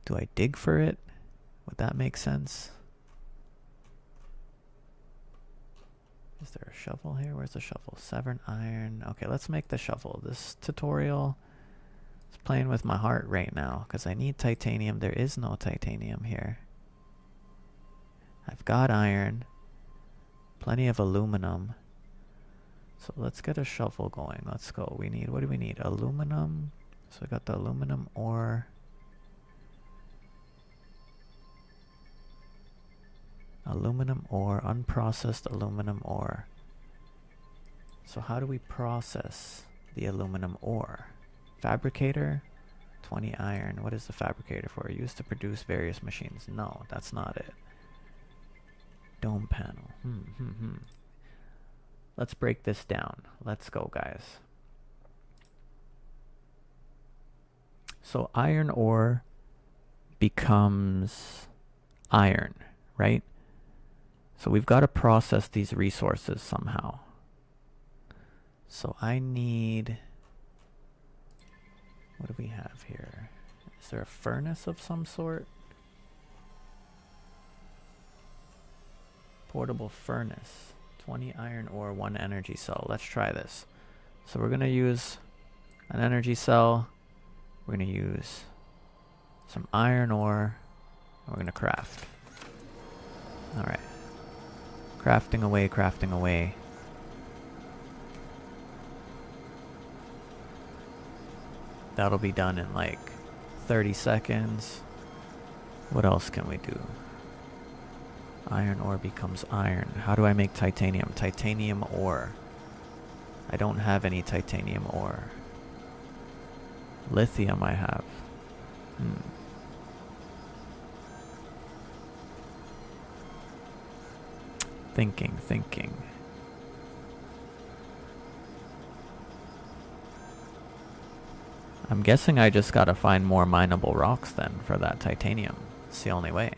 Do I dig for it? Would that make sense? Is there a shovel here? Where's the shovel? Severed iron. Okay, let's make the shovel. This tutorial is playing with my heart right now because I need titanium. There is no titanium here. I've got iron. Plenty of aluminum. So let's get a shovel going. Let's go. What do we need? Aluminum. So we got the aluminum ore. Aluminum ore, unprocessed aluminum ore. So how do we process the aluminum ore? Fabricator, 20 iron. What is the fabricator for? Used to produce various machines. No, that's not it. Dome panel. Let's break this down. Let's go, guys. So iron ore becomes iron, right? So we've got to process these resources somehow. So I need... What do we have here? Is there a furnace of some sort? Portable furnace. 20 iron ore, 1 energy cell. Let's try this. So we're going to use an energy cell. We're going to use some iron ore. And we're going to craft. Alright. Crafting away, crafting away. That'll be done in like 30 seconds. What else can we do? Iron ore becomes iron. How do I make titanium? Titanium ore. I don't have any titanium ore. Lithium I have. Thinking. I'm guessing I just gotta find more mineable rocks then for that titanium. It's the only way.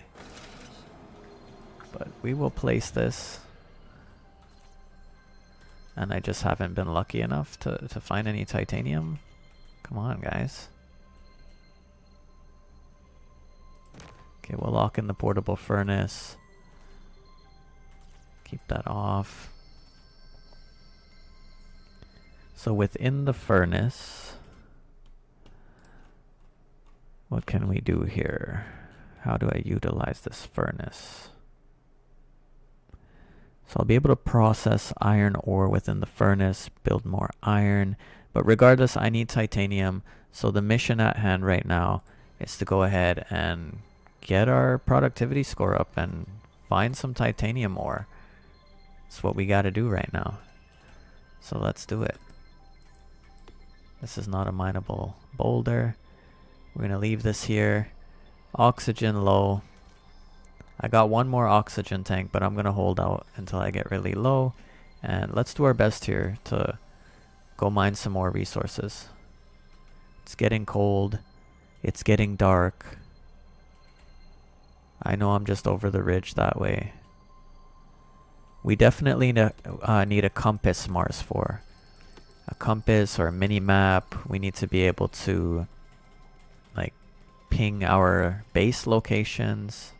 But we will place this. And I just haven't been lucky enough to find any titanium. Come on, guys. Okay, we'll lock in the portable furnace. Keep that off. So within the furnace, what can we do here? How do I utilize this furnace? So I'll be able to process iron ore within the furnace, build more iron. But regardless, I need titanium. So the mission at hand right now is to go ahead and get our productivity score up and find some titanium ore. That's what we got to do right now. So let's do it. This is not a mineable boulder. We're going to leave this here. Oxygen low. I got one more oxygen tank, but I'm going to hold out until I get really low. And let's do our best here to go mine some more resources. It's getting cold. It's getting dark. I know I'm just over the ridge that way. We definitely need a compass, MARS4. A compass or a mini map. We need to be able to like ping our base locations.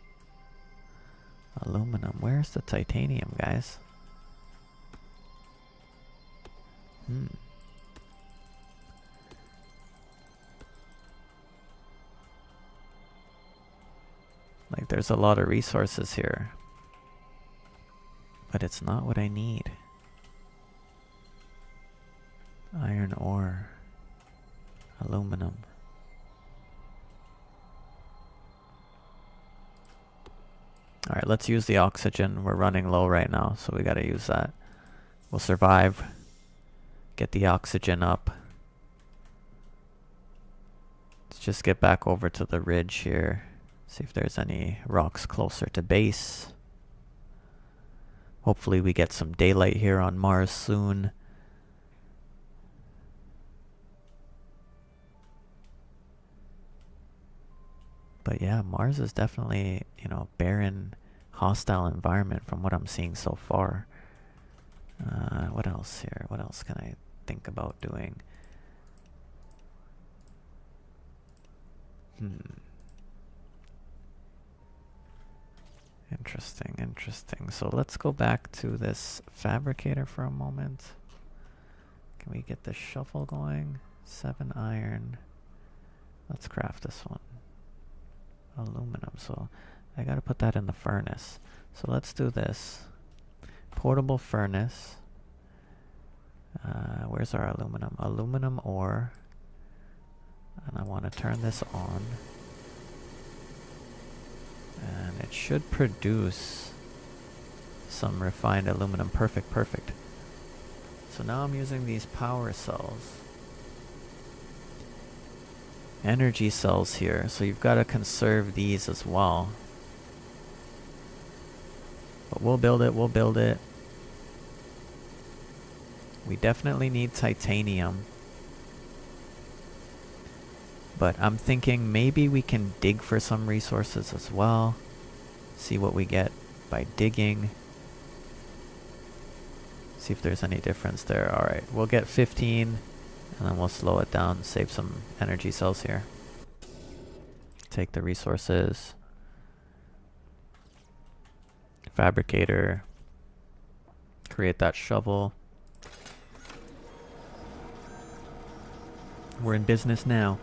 Aluminum. Where's the titanium, guys? Like there's a lot of resources here. But it's not what I need. Iron ore. Aluminum. Alright, let's use the oxygen. We're running low right now, so we gotta use that. We'll survive. Get the oxygen up. Let's just get back over to the ridge here. See if there's any rocks closer to base. Hopefully we get some daylight here on Mars soon. But yeah, Mars is definitely, you know, barren, hostile environment from what I'm seeing so far. What else here? What else can I think about doing? Interesting, interesting. So let's go back to this fabricator for a moment. Can we get the shovel going? 7 iron. Let's craft this one. Aluminum. So I gotta put that in the furnace. So let's do this. Portable furnace. Where's our aluminum? Aluminum ore. And I want to turn this on. And it should produce some refined aluminum. Perfect, perfect. So now I'm using these power cells. Energy cells here. So you've got to conserve these as well. But we'll build it, we'll build it. We definitely need titanium. But I'm thinking maybe we can dig for some resources as well. See what we get by digging. See if there's any difference there. Alright, we'll get 15 and then we'll slow it down, save some energy cells here. Take the resources. Fabricator. Create that shovel. We're in business now.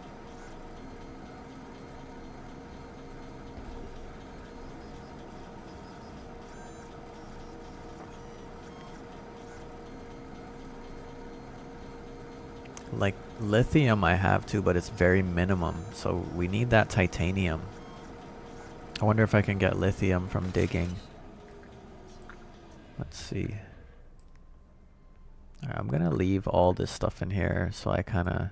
Like lithium I have too, but it's very minimum. So we need that titanium. I wonder if I can get lithium from digging. Let's see. Alright, I'm gonna leave all this stuff in here so I kind of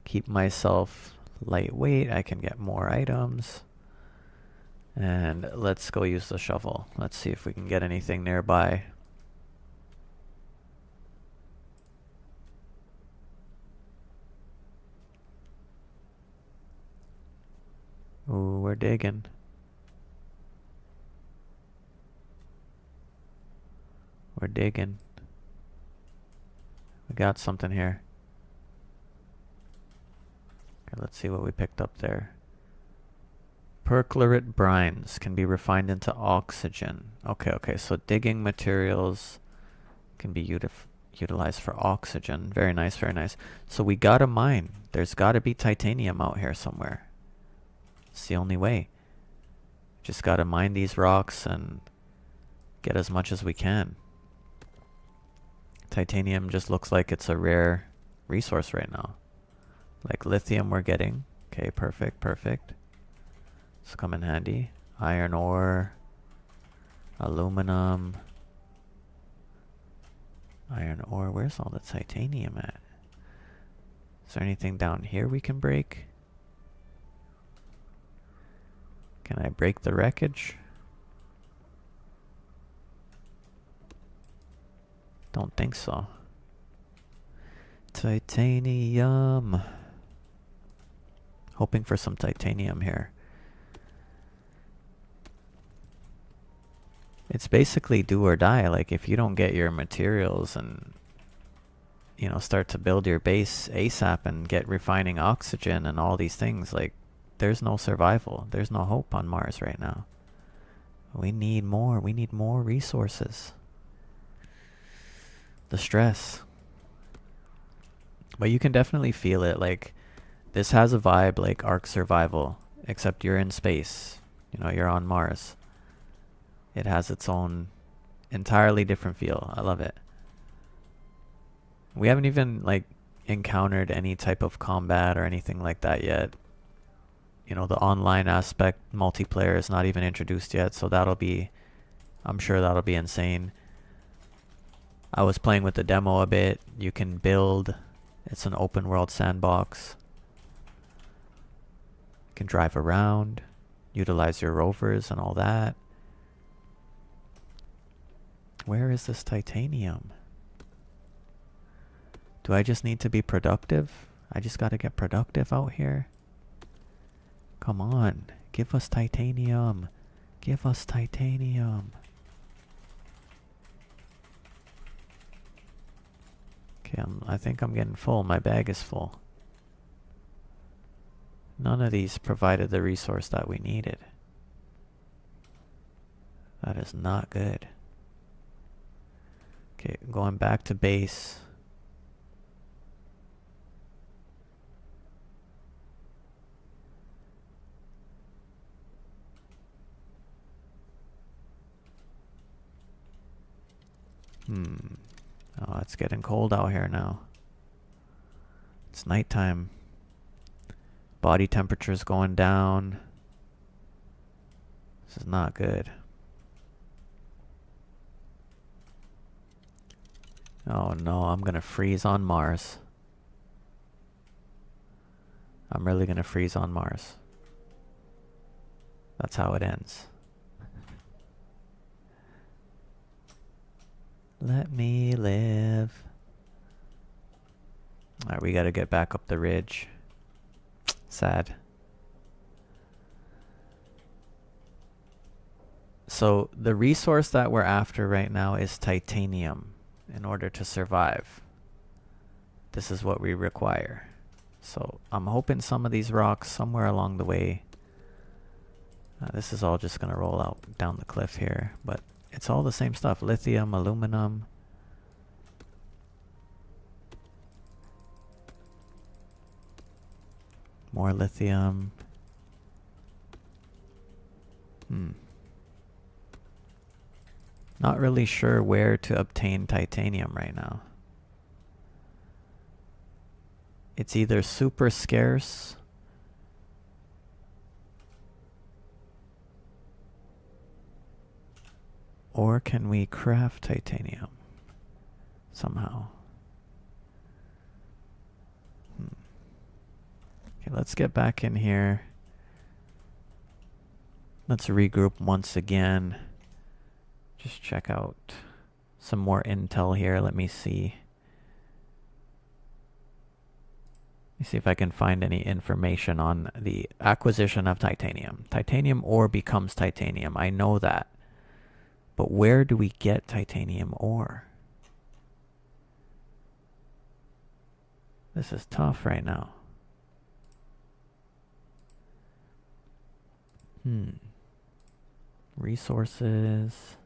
keep myself lightweight. I can get more items. And let's go use the shovel. Let's see if we can get anything nearby. Ooh, we're digging. We're digging. We got something here. Okay, let's see what we picked up there. Perchlorate brines can be refined into oxygen. Okay, okay, so digging materials can be utilized for oxygen. Very nice, very nice. So we gotta mine. There's gotta be titanium out here somewhere. It's the only way. Just gotta mine these rocks and get as much as we can. Titanium just looks like it's a rare resource right now. Like lithium we're getting. Okay, perfect, perfect. It's come in handy. Iron ore. Aluminum. Iron ore. Where's all the titanium at? Is there anything down here we can break? Can I break the wreckage? Don't think so. Titanium. Hoping for some titanium here. It's basically do or die. Like if you don't get your materials and start to build your base ASAP and get refining oxygen and all these things, like there's no survival. There's no hope on Mars right now. We need more. We need more resources. The stress. But you can definitely feel it. Like this has a vibe like Ark Survival, except you're in space. You're on Mars. It has its own entirely different feel. I love it. We haven't even encountered any type of combat or anything like that yet. The online aspect, multiplayer is not even introduced yet, so I'm sure that'll be insane. I was playing with the demo a bit. You can build. It's an open world sandbox. You can drive around, utilize your rovers and all that. Where is this titanium? Do I just need to be productive? I just gotta get productive out here. Come on, give us titanium. Give us titanium. Okay, I think I'm getting full. My bag is full. None of these provided the resource that we needed. That is not good. Okay, going back to base. Oh, it's getting cold out here now. It's nighttime. Body temperature's going down. This is not good. Oh no, I'm gonna freeze on Mars. I'm really gonna freeze on Mars. That's how it ends. Let me live. Alright, we gotta get back up the ridge. Sad. So the resource that we're after right now is titanium in order to survive. This is what we require. So I'm hoping some of these rocks somewhere along the way. This is all just gonna roll out down the cliff here, but it's all the same stuff. Lithium, aluminum. More lithium. Not really sure where to obtain titanium right now. It's either super scarce or can we craft titanium somehow? Okay, let's get back in here. Let's regroup once again. Just check out some more intel here. Let me see. Let me see if I can find any information on the acquisition of titanium. Titanium ore becomes titanium. I know that. But where do we get titanium ore? This is tough right now. Resources.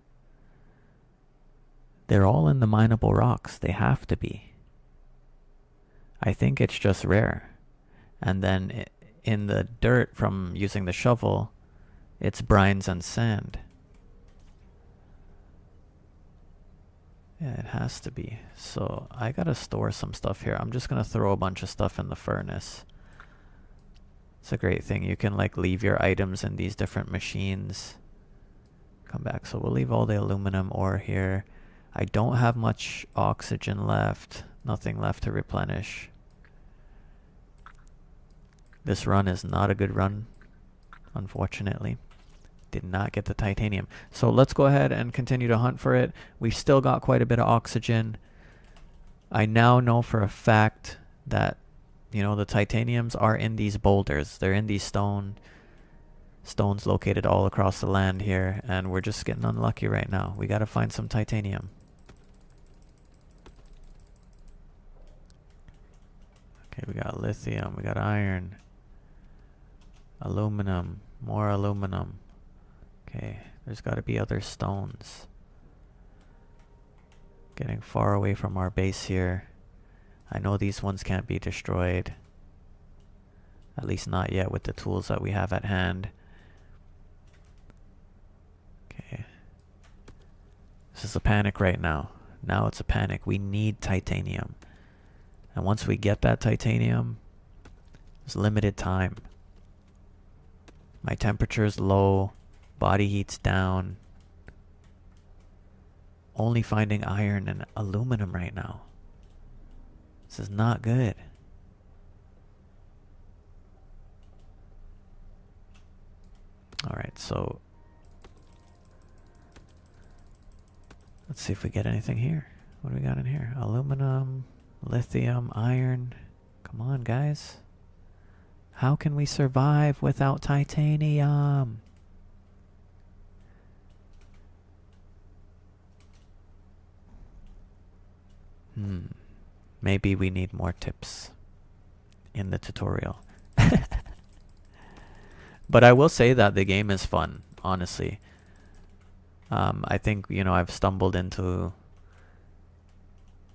They're all in the mineable rocks. They have to be. I think it's just rare. And then in the dirt from using the shovel, it's brines and sand. Yeah, it has to be. So I gotta store some stuff here. I'm just gonna throw a bunch of stuff in the furnace. It's a great thing. You can like leave your items in these different machines. Come back. So we'll leave all the aluminum ore here. I don't have much oxygen left. Nothing left to replenish. This run is not a good run, unfortunately. Did not get the titanium. So let's go ahead and continue to hunt for it. We've still got quite a bit of oxygen. I now know for a fact that, you know, the titaniums are in these boulders. They're in these stones located all across the land here, and we're just getting unlucky right now. We gotta find some titanium. Okay, we got lithium, we got iron, aluminum, more aluminum. Okay, there's got to be other stones. Getting far away from our base here. I know these ones can't be destroyed. At least not yet with the tools that we have at hand. Okay. This is a panic right now. Now it's a panic. We need titanium. And once we get that titanium, there's limited time. My temperature is low. Body heat's down. Only finding iron and aluminum right now. This is not good. Alright, so let's see if we get anything here. What do we got in here? Aluminum, lithium, iron. Come on, guys. How can we survive without titanium? Maybe we need more tips in the tutorial. But I will say that the game is fun, honestly. I think, I've stumbled into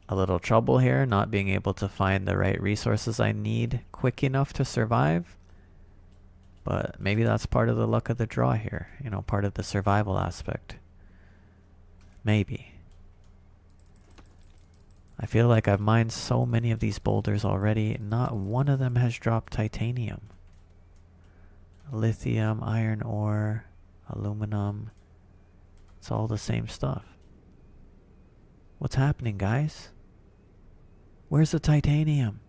a little trouble here, not being able to find the right resources I need quick enough to survive. But maybe that's part of the luck of the draw here, part of the survival aspect. Maybe. I feel like I've mined so many of these boulders already, not one of them has dropped titanium. Lithium, iron ore, aluminum. It's all the same stuff. What's happening, guys? Where's the titanium?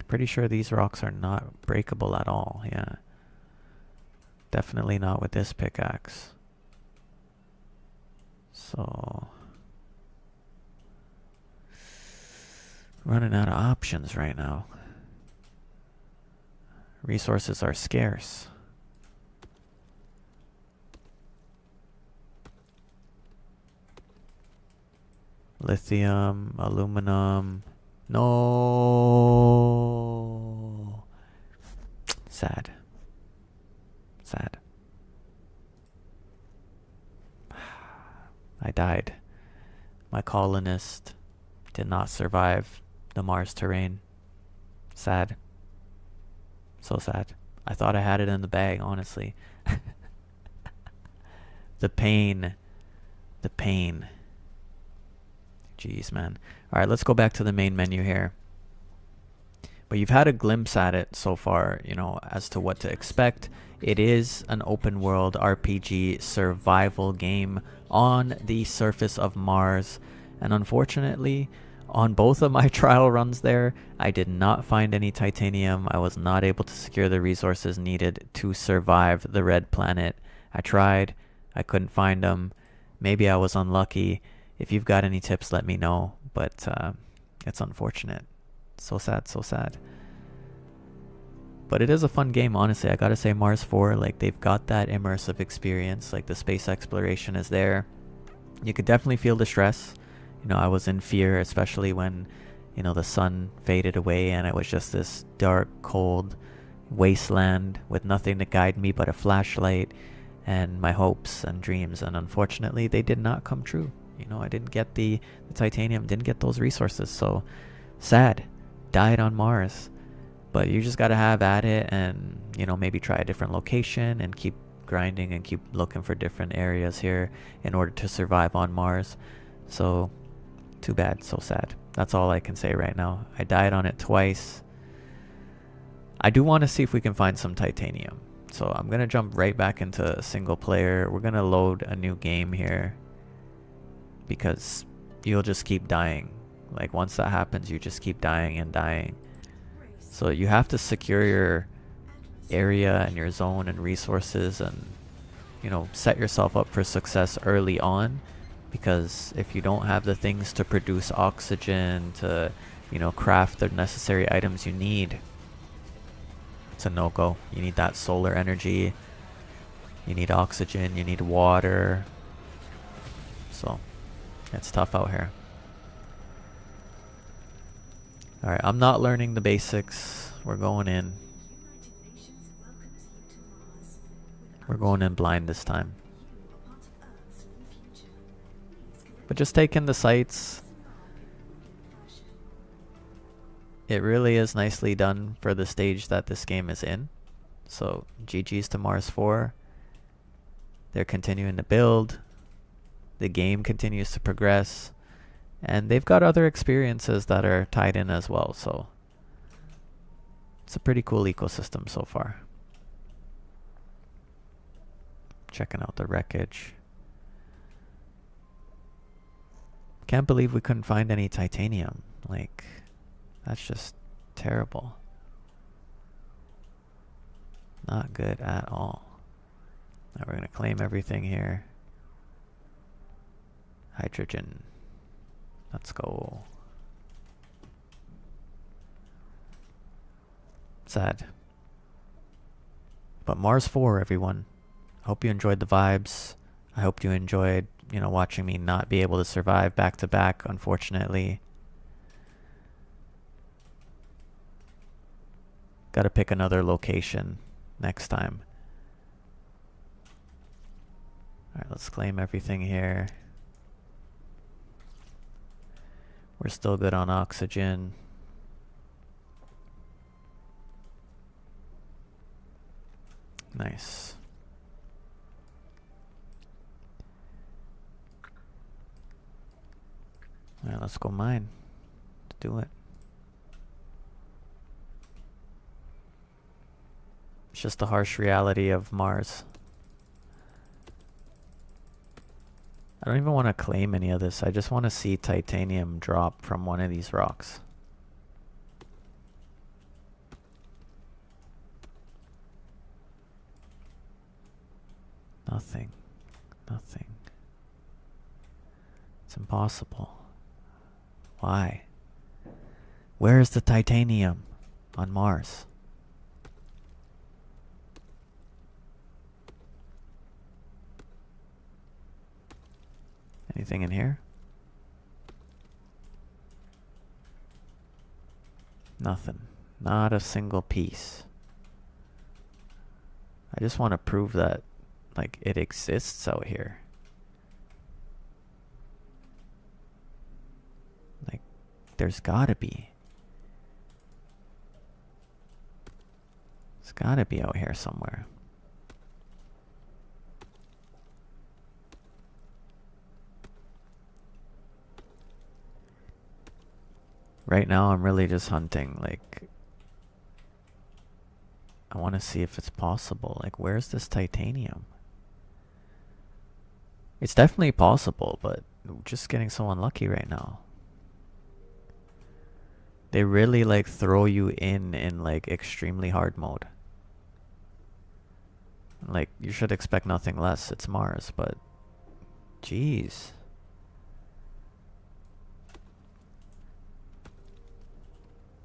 Pretty sure these rocks are not breakable at all, yeah. Definitely not with this pickaxe. So... running out of options right now. Resources are scarce. Lithium, aluminum. No. Sad. Sad. I died. My colonist did not survive the Mars terrain. Sad. So sad. I thought I had it in the bag, honestly. The pain. The pain. Jeez, man. Alright, let's go back to the main menu here. But you've had a glimpse at it so far, as to what to expect. It is an open world RPG survival game on the surface of Mars. And unfortunately, on both of my trial runs there, I did not find any titanium. I was not able to secure the resources needed to survive the red planet. I tried. I couldn't find them. Maybe I was unlucky. If you've got any tips, let me know. But it's unfortunate. So sad, so sad. But it is a fun game, honestly. I gotta say, MARS4, like, they've got that immersive experience. Like, the space exploration is there. You could definitely feel the stress. I was in fear, especially when, the sun faded away and it was just this dark, cold wasteland with nothing to guide me but a flashlight and my hopes and dreams. And unfortunately, they did not come true. I didn't get the titanium, didn't get those resources. So sad. Died on Mars. But you just got to have at it and, maybe try a different location and keep grinding and keep looking for different areas here in order to survive on Mars. So, too bad. So sad. That's all I can say right now. I died on it twice. I do want to see if we can find some titanium. So I'm going to jump right back into single player. We're going to load a new game here. Because you'll just keep dying. Like, once that happens, you just keep dying and dying. So you have to secure your area and your zone and resources and, set yourself up for success early on. Because if you don't have the things to produce oxygen, to, craft the necessary items you need, it's a no-go. You need that solar energy. You need oxygen. You need water. So... it's tough out here. Alright, I'm not learning the basics. We're going in. We're going in blind this time. But just take in the sights. It really is nicely done for the stage that this game is in. So, GG's to MARS4. They're continuing to build. The game continues to progress. And they've got other experiences that are tied in as well. So it's a pretty cool ecosystem so far. Checking out the wreckage. Can't believe we couldn't find any titanium. Like, that's just terrible. Not good at all. Now we're going to claim everything here. Hydrogen. Let's go. Sad. But MARS4, everyone. I hope you enjoyed the vibes. I hope you enjoyed, watching me not be able to survive back to back, unfortunately. Gotta pick another location next time. Alright, let's claim everything here. We're still good on oxygen. Nice. Alright, let's go mine. Let's do it. It's just the harsh reality of Mars. I don't even want to claim any of this. I just want to see titanium drop from one of these rocks. Nothing. Nothing. It's impossible. Why? Where is the titanium on Mars? Anything in here? Nothing. Not a single piece. I just want to prove that, like, it exists out here. Like, there's gotta be. It's gotta be out here somewhere. Right now, I'm really just hunting, like, I want to see if it's possible. Like, where's this titanium? It's definitely possible, but just getting so unlucky right now. They really, like, throw you in, like, extremely hard mode. Like, you should expect nothing less. It's Mars, but, jeez.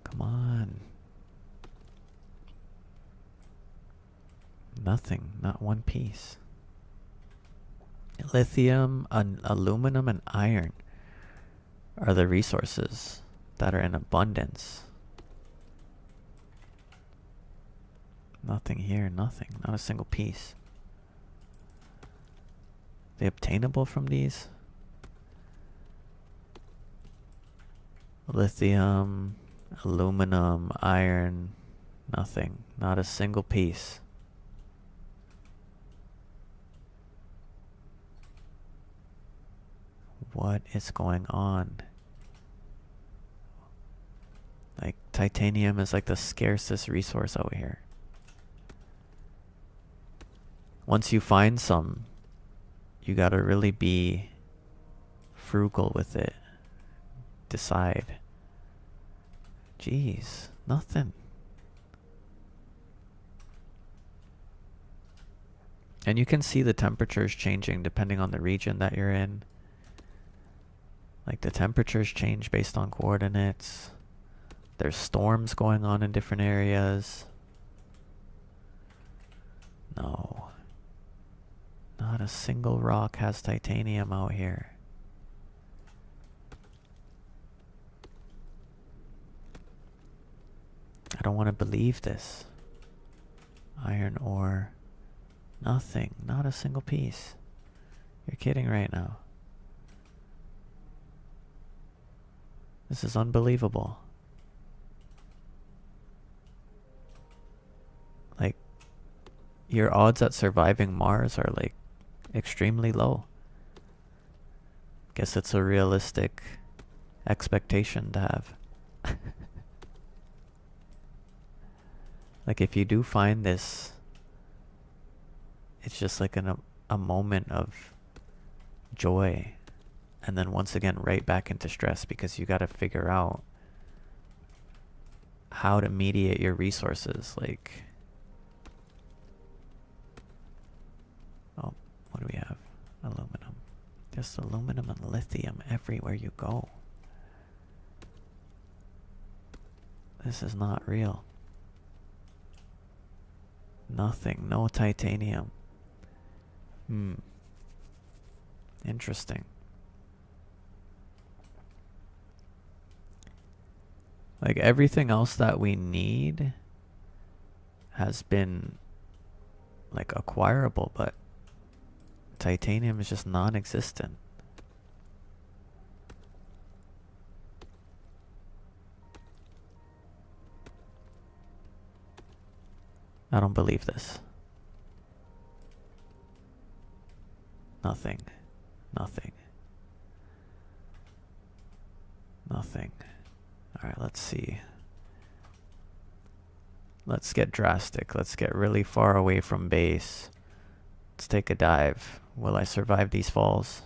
Come on. Nothing. Not one piece. Lithium, aluminum, and iron are the resources that are in abundance. Nothing here. Nothing. Not a single piece. Are they obtainable from these? Lithium, aluminum, iron, nothing. Not a single piece. What is going on? Like, titanium is like the scarcest resource out here. Once you find some, you gotta really be frugal with it. Decide. Jeez, nothing. And you can see the temperatures changing depending on the region that you're in. Like, the temperatures change based on coordinates. There's storms going on in different areas. No. Not a single rock has titanium out here. I don't want to believe this. Iron ore. Nothing. Not a single piece. You're kidding right now. This is unbelievable. Like, your odds at surviving Mars are, like, extremely low. Guess it's a realistic expectation to have. Like, if you do find this, it's just like a moment of joy. And then once again, right back into stress because you got to figure out how to mediate your resources. Like, oh, what do we have? Aluminum. Just aluminum and lithium everywhere you go. This is not real. Nothing. No titanium. Interesting. Like, everything else that we need has been, like, acquirable, but Titanium is just non-existent. I don't believe this. Nothing. Nothing. Nothing. Alright, let's see. Let's get drastic. Let's get really far away from base. Let's take a dive. Will I survive these falls?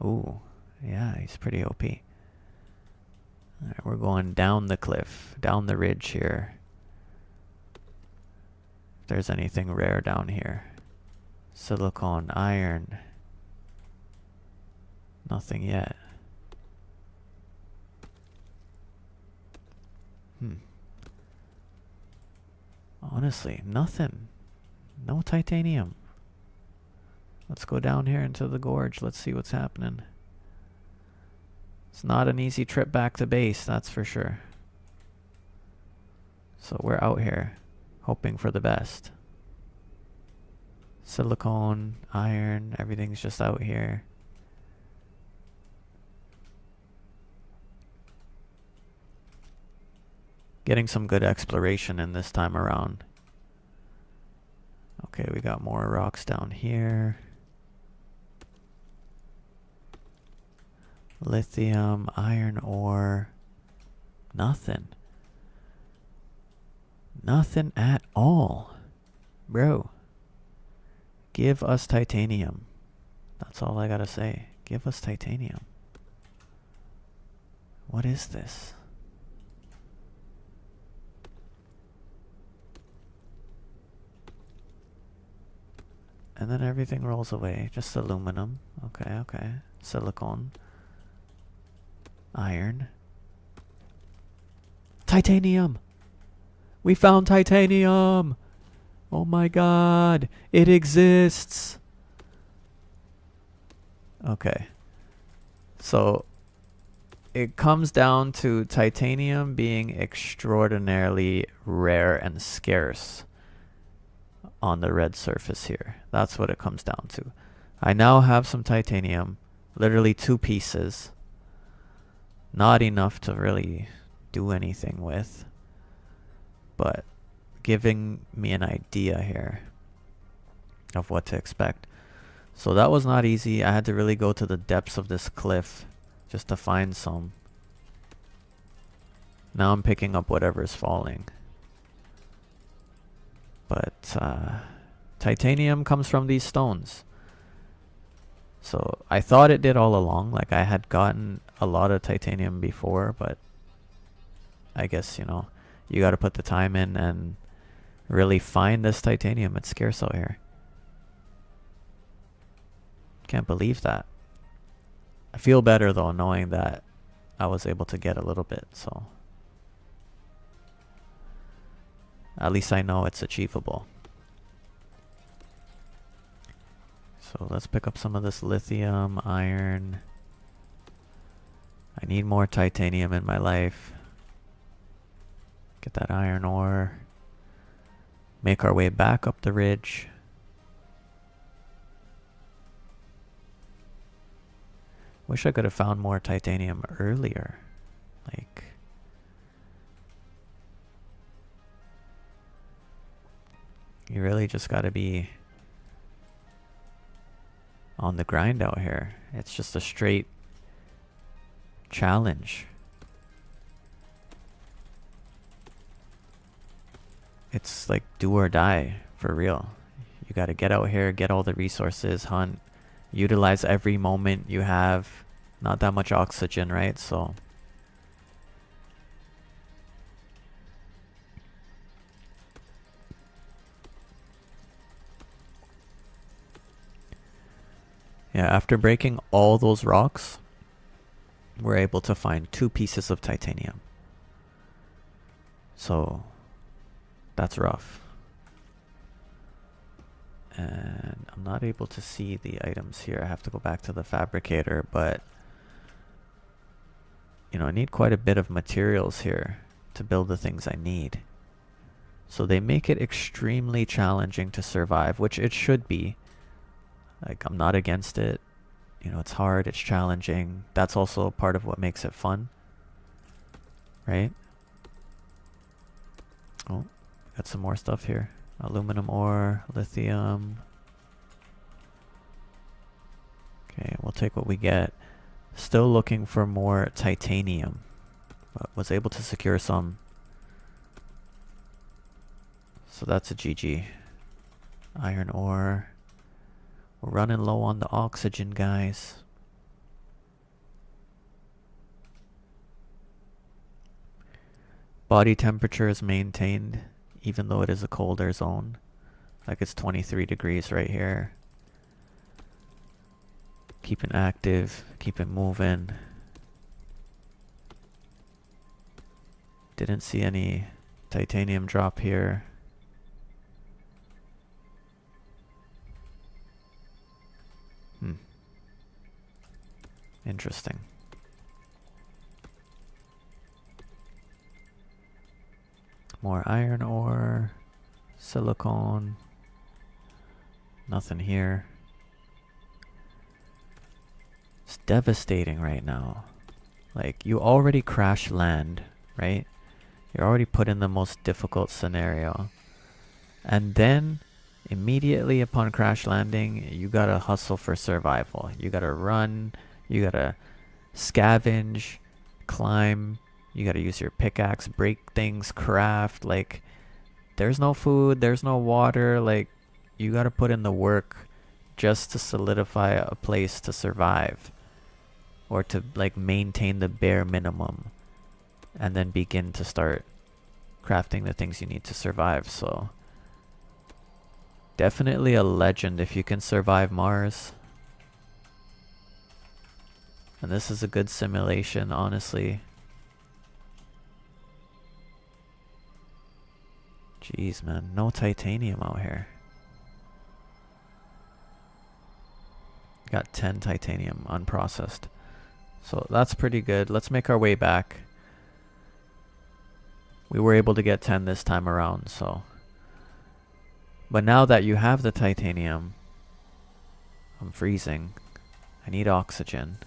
Ooh, yeah, he's pretty OP. Alright, we're going down the cliff, down the ridge here. If there's anything rare down here. Silicone, iron. Nothing yet. Honestly, nothing. No titanium. Let's go down here into the gorge. Let's see what's happening. It's not an easy trip back to base, that's for sure. So we're out here, hoping for the best. Silicone, iron, everything's just out here. Getting some good exploration in this time around. Okay, we got more rocks down here. Lithium, iron ore. Nothing. Nothing at all. Bro. Give us titanium. That's all I gotta say. Give us titanium. What is this? And then everything rolls away. Just aluminum. Okay, okay. Silicone. Iron. Titanium! We found titanium! Oh my god! It exists! Okay. So, it comes down to titanium being extraordinarily rare and scarce on the red surface here. That's what it comes down to. I now have some titanium, literally 2 pieces. Not enough to really do anything with, but giving me an idea here of what to expect. So that was not easy. I had to really go to the depths of this cliff just to find some. Now I'm picking up whatever's falling. But titanium comes from these stones. So I thought it did all along. Like I had gotten a lot of titanium before, but I guess, you know, you got to put the time in and really find this titanium. It's scarce out here. Can't believe that. I feel better though knowing that I was able to get a little bit, so at least I know it's achievable. So let's pick up some of this lithium, iron. I need more titanium in my life. Get that iron ore. Make our way back up the ridge. Wish I could have found more titanium earlier. Like, you really just gotta be on the grind out here. It's just a straight challenge. It's like do or die for real. You gotta get out here, get all the resources, hunt, utilize every moment you have. Not that much oxygen, right? So yeah, after breaking all those rocks, we're able to find 2 pieces of titanium. So that's rough. And I'm not able to see the items here. I have to go back to the fabricator, but you know, I need quite a bit of materials here to build the things I need. So they make it extremely challenging to survive, which it should be. Like, I'm not against it. You know, it's hard, it's challenging. That's also part of what makes it fun, right? Oh, got some more stuff here. Aluminum ore, lithium. Okay, we'll take what we get. Still looking for more titanium. But was able to secure some. So that's a GG. Iron ore. We're running low on the oxygen, guys. Body temperature is maintained, even though it is a colder zone. Like it's 23 degrees right here. Keep it active, keep it moving. Didn't see any titanium drop here. Interesting. More iron ore, silicone. Nothing here. It's devastating right now. Like, you already crash land, right? You're already put in the most difficult scenario. And then, immediately upon crash landing, you gotta hustle for survival. You gotta run, you gotta scavenge, climb, you gotta use your pickaxe, break things, craft. Like, there's no food, there's no water. Like, you gotta put in the work just to solidify a place to survive. Or to, like, maintain the bare minimum. And then begin to start crafting the things you need to survive. So, definitely a legend if you can survive Mars. And this is a good simulation, honestly. Jeez, man. No titanium out here. Got 10 titanium unprocessed. So that's pretty good. Let's make our way back. We were able to get 10 this time around, so. But now that you have the titanium, I'm freezing. I need oxygen.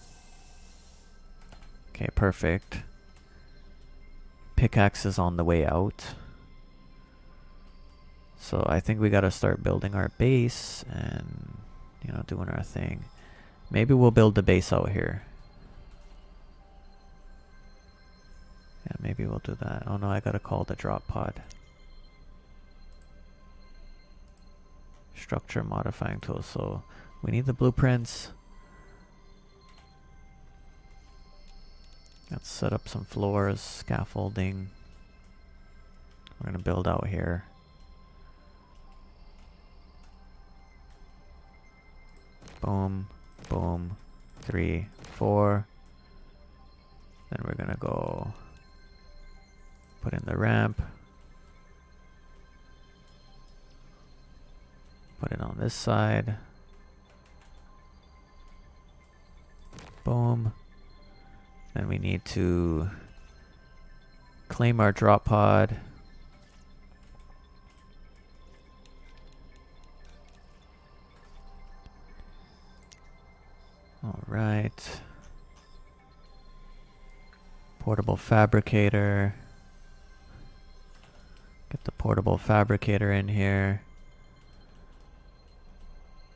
Okay, perfect. Pickaxe is on the way out. So I think we gotta start building our base and, you know, doing our thing. Maybe we'll build the base out here. Yeah, maybe we'll do that. Oh no, I gotta call the drop pod. Structure modifying tool. So we need the blueprints. Let's set up some floors, scaffolding. We're gonna build out here. Boom, boom, 3, 4. Then we're gonna go put in the ramp. Put it on this side. Boom. Then we need to claim our drop pod. All right. Portable fabricator. Get the portable fabricator in here.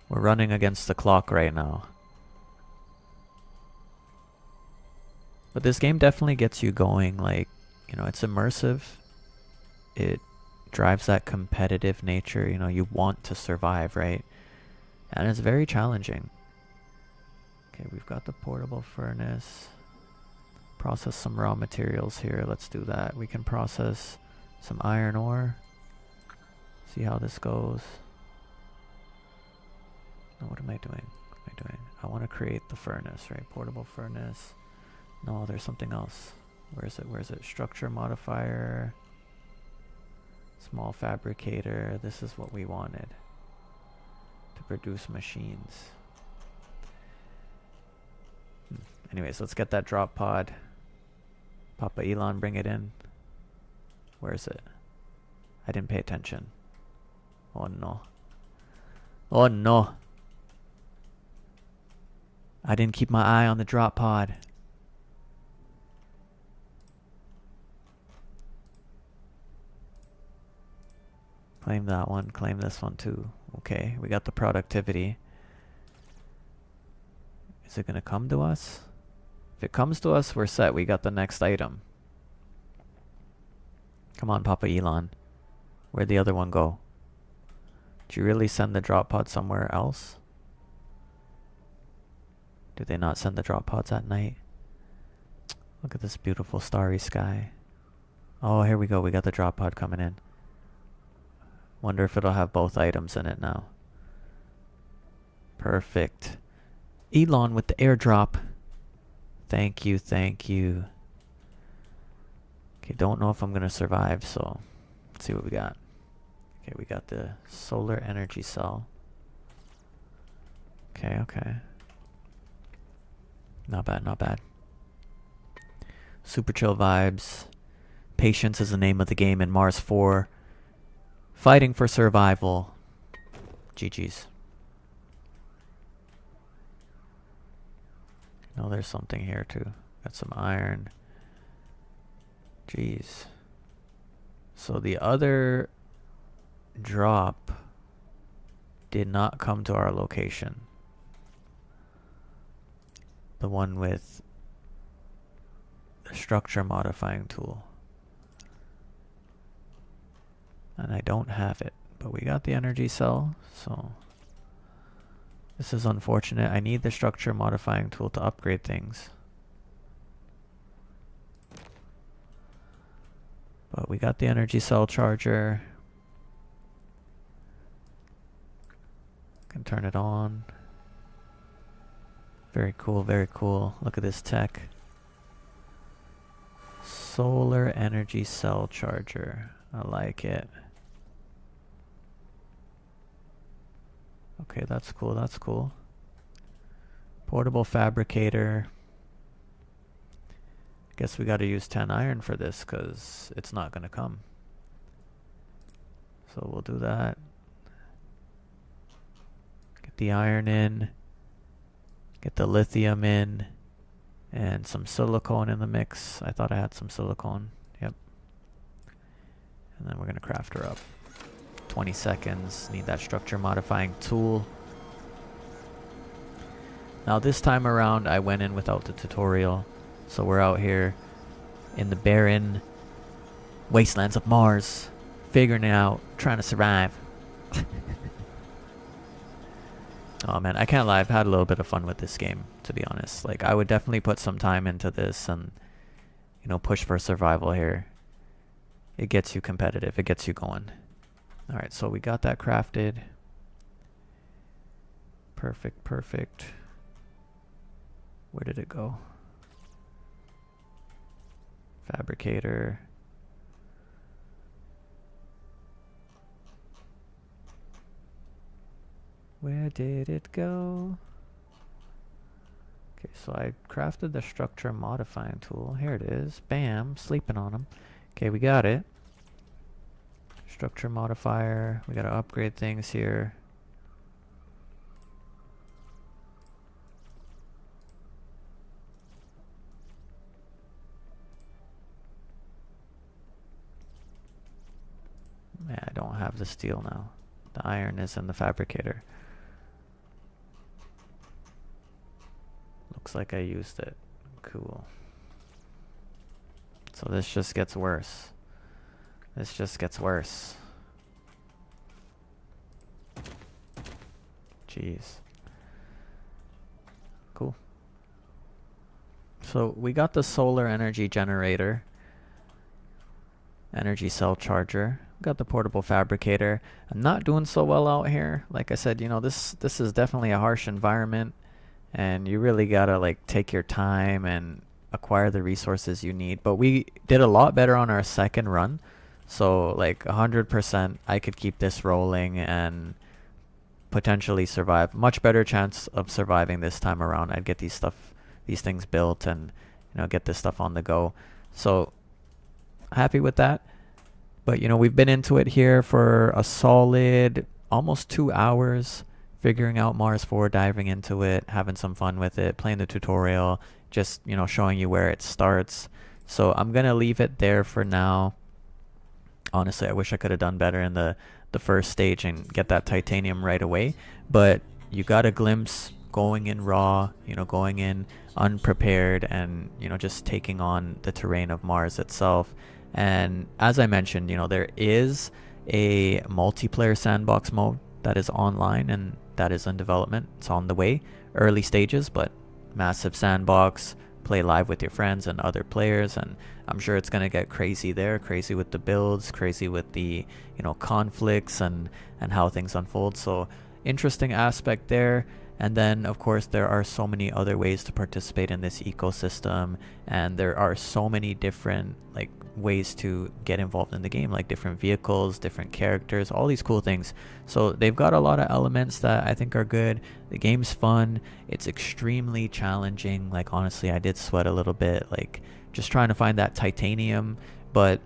We're running against the clock right now. But this game definitely gets you going. Like, you know, it's immersive. It drives that competitive nature. You know, you want to survive, right? And it's very challenging. Okay, we've got the portable furnace. Process some raw materials here. Let's do that. We can process some iron ore. See how this goes. No, what am I doing? What am I doing? I want to create the furnace, right? Portable furnace. No, there's something else. Where is it? Where is it? Structure modifier. Small fabricator. This is what we wanted to produce machines. Anyways, let's get that drop pod. Papa Elon, bring it in. Where is it? I didn't pay attention. Oh no. Oh no. I didn't keep my eye on the drop pod. Claim that one, claim this one too. Okay, we got the productivity. Is it gonna come to us? If it comes to us, we're set. We got the next item. Come on, Papa Elon. Where'd the other one go? Did you really send the drop pod somewhere else? Do they not send the drop pods at night? Look at this beautiful starry sky. Oh, here we go. We got the drop pod coming in. Wonder if it'll have both items in it now. Perfect. Elon with the airdrop. Thank you, thank you. Okay, don't know if I'm gonna survive, so let's see what we got. Okay, we got the solar energy cell. Okay, okay. Not bad, not bad. Super chill vibes. Patience is the name of the game in MARS4. Fighting for survival. GG's. Oh, there's something here too. Got some iron. Jeez. So the other drop did not come to our location. The one with the structure modifying tool. And I don't have it, but we got the energy cell, so this is unfortunate. I need the structure modifying tool to upgrade things. But we got the energy cell charger. Can turn it on. Very cool, very cool. Look at this tech. Solar energy cell charger. I like it. Okay, that's cool, that's cool. Portable fabricator. Guess we gotta use 10 iron for this because it's not gonna come. So we'll do that. Get the iron in. Get the lithium in. And some silicone in the mix. I thought I had some silicone. Yep. And then we're gonna craft her up. 20 seconds. Need that structure modifying tool. Now this time around I went in without the tutorial. So we're out here in the barren wastelands of Mars, figuring it out, trying to survive. Oh man, I can't lie, I've had a little bit of fun with this game, to be honest. Like, I would definitely put some time into this and, you know, push for survival here. It gets you competitive, it gets you going. Alright, so we got that crafted. Perfect, perfect. Where did it go? Fabricator. Where did it go? Okay, so I crafted the structure modifying tool. Here it is. Bam, sleeping on them. Okay, we got it. Structure modifier. We gotta upgrade things here. Man, I don't have the steel now. The iron is in the fabricator. Looks like I used it. Cool. So this just gets worse. This just gets worse. Jeez. Cool. So we got the solar energy generator. Energy cell charger. Got the portable fabricator. I'm not doing so well out here. Like I said, you know, this is definitely a harsh environment. And you really gotta like take your time and acquire the resources you need. But we did a lot better on our second run. So like 100% I could keep this rolling and potentially survive. Much better chance of surviving this time around. I'd get these things built and, you know, get this stuff on the go. So happy with that. But you know, we've been into it here for a solid almost 2 hours. figuring out Mars 4, diving into it, having some fun with it, playing the tutorial, just, showing you where it starts. So I'm going to leave it there for now. Honestly, I wish I could have done better in the first stage and get that titanium right away. But you got a glimpse going in raw, going in unprepared, and, just taking on the terrain of Mars itself. And as I mentioned, there is a multiplayer sandbox mode that is online and that is in development. It's on the way, early stages, but massive sandbox, play live with your friends and other players, and I'm sure it's going to get crazy there, crazy with the builds, crazy with the conflicts and how things unfold. So interesting aspect there. And then of course there are so many other ways to participate in this ecosystem, and there are so many different ways to get involved in the game, like different vehicles, different characters, all these cool things. So they've got a lot of elements that I think are good. The game's fun. It's extremely challenging. Honestly, I did sweat a little bit, just trying to find that titanium. But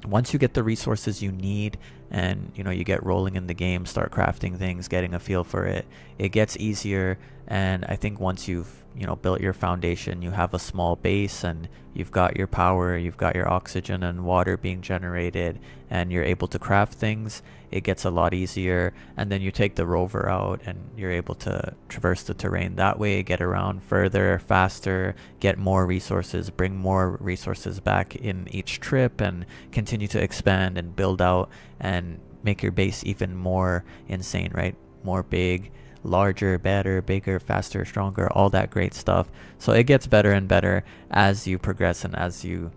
once you get the resources you need and you get rolling in the game, start crafting things, getting a feel for it, it gets easier. And I think once you've built your foundation, you have a small base and you've got your power, you've got your oxygen and water being generated, and you're able to craft things, it gets a lot easier. And then you take the rover out and you're able to traverse the terrain that way, get around further, faster, get more resources, bring more resources back in each trip, and continue to expand and build out and make your base even more insane, right? More big, larger, better, bigger, faster, stronger, all that great stuff. So it gets better and better as you progress and as you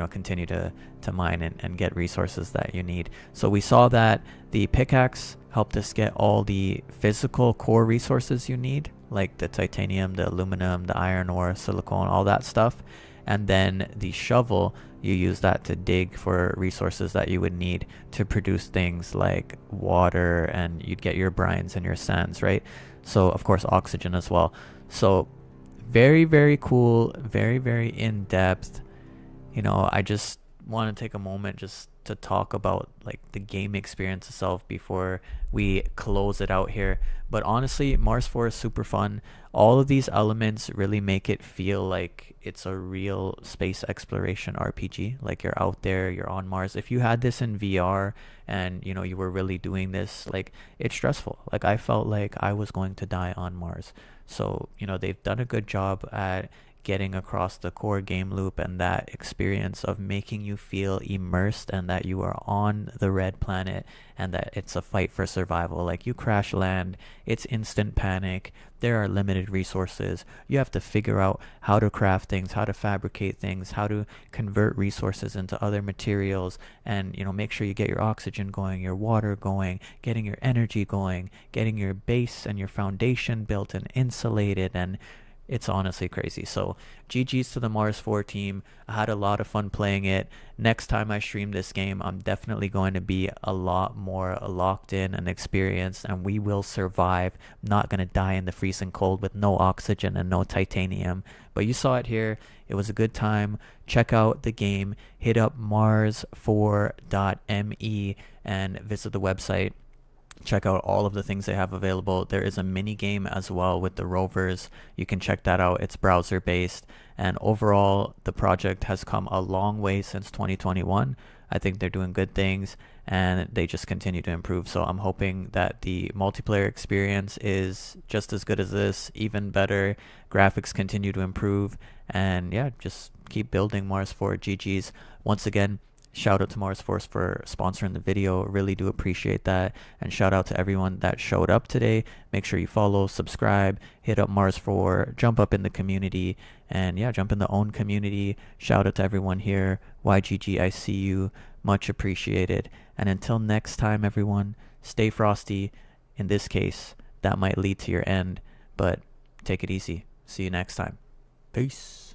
continue to mine and get resources that you need. So we saw that the pickaxe helped us get all the physical core resources you need, like the titanium, the aluminum, the iron ore, silicone, all that stuff. And then the shovel, you use that to dig for resources that you would need to produce things like water, and you'd get your brines and your sands, right? So of course oxygen as well. So very, very cool, very, very in-depth. I just want to take a moment just to talk about the game experience itself before we close it out here. But honestly, Mars 4 is super fun. All of these elements really make it feel like it's a real space exploration RPG. Like you're out there, you're on Mars. If you had this in VR and you were really doing this, it's stressful. I felt like I was going to die on Mars. So they've done a good job at getting across the core game loop and that experience of making you feel immersed and that you are on the red planet and that it's a fight for survival. You crash land, it's instant panic, there are limited resources, you have to figure out how to craft things, how to fabricate things, how to convert resources into other materials, and make sure you get your oxygen going, your water going, getting your energy going, getting your base and your foundation built and insulated, and it's honestly crazy. So GG's to the Mars 4 team. I had a lot of fun playing it. Next time I stream this game, I'm definitely going to be a lot more locked in and experienced, and we will survive. I'm not going to die in the freezing cold with no oxygen and no titanium. But you saw it here. It was a good time. Check out the game. Hit up mars4.me and visit the website. Check out all of the things they have available. There is a mini game as well with the rovers. You can check that out. It's browser based, and overall the project has come a long way since 2021. I think they're doing good things and they just continue to improve. So I'm hoping that the multiplayer experience is just as good as this, even better. Graphics continue to improve, and yeah, just keep building Mars 4. GG's. Once again, shout out to MARS4 for sponsoring the video. Really do appreciate that. And shout out to everyone that showed up today. Make sure you follow, subscribe, hit up MARS4, jump up in the community, and yeah, jump in the own community. Shout out to everyone here. YGG, I see you. Much appreciated. And until next time, everyone, stay frosty. In this case, that might lead to your end, but take it easy. See you next time. Peace.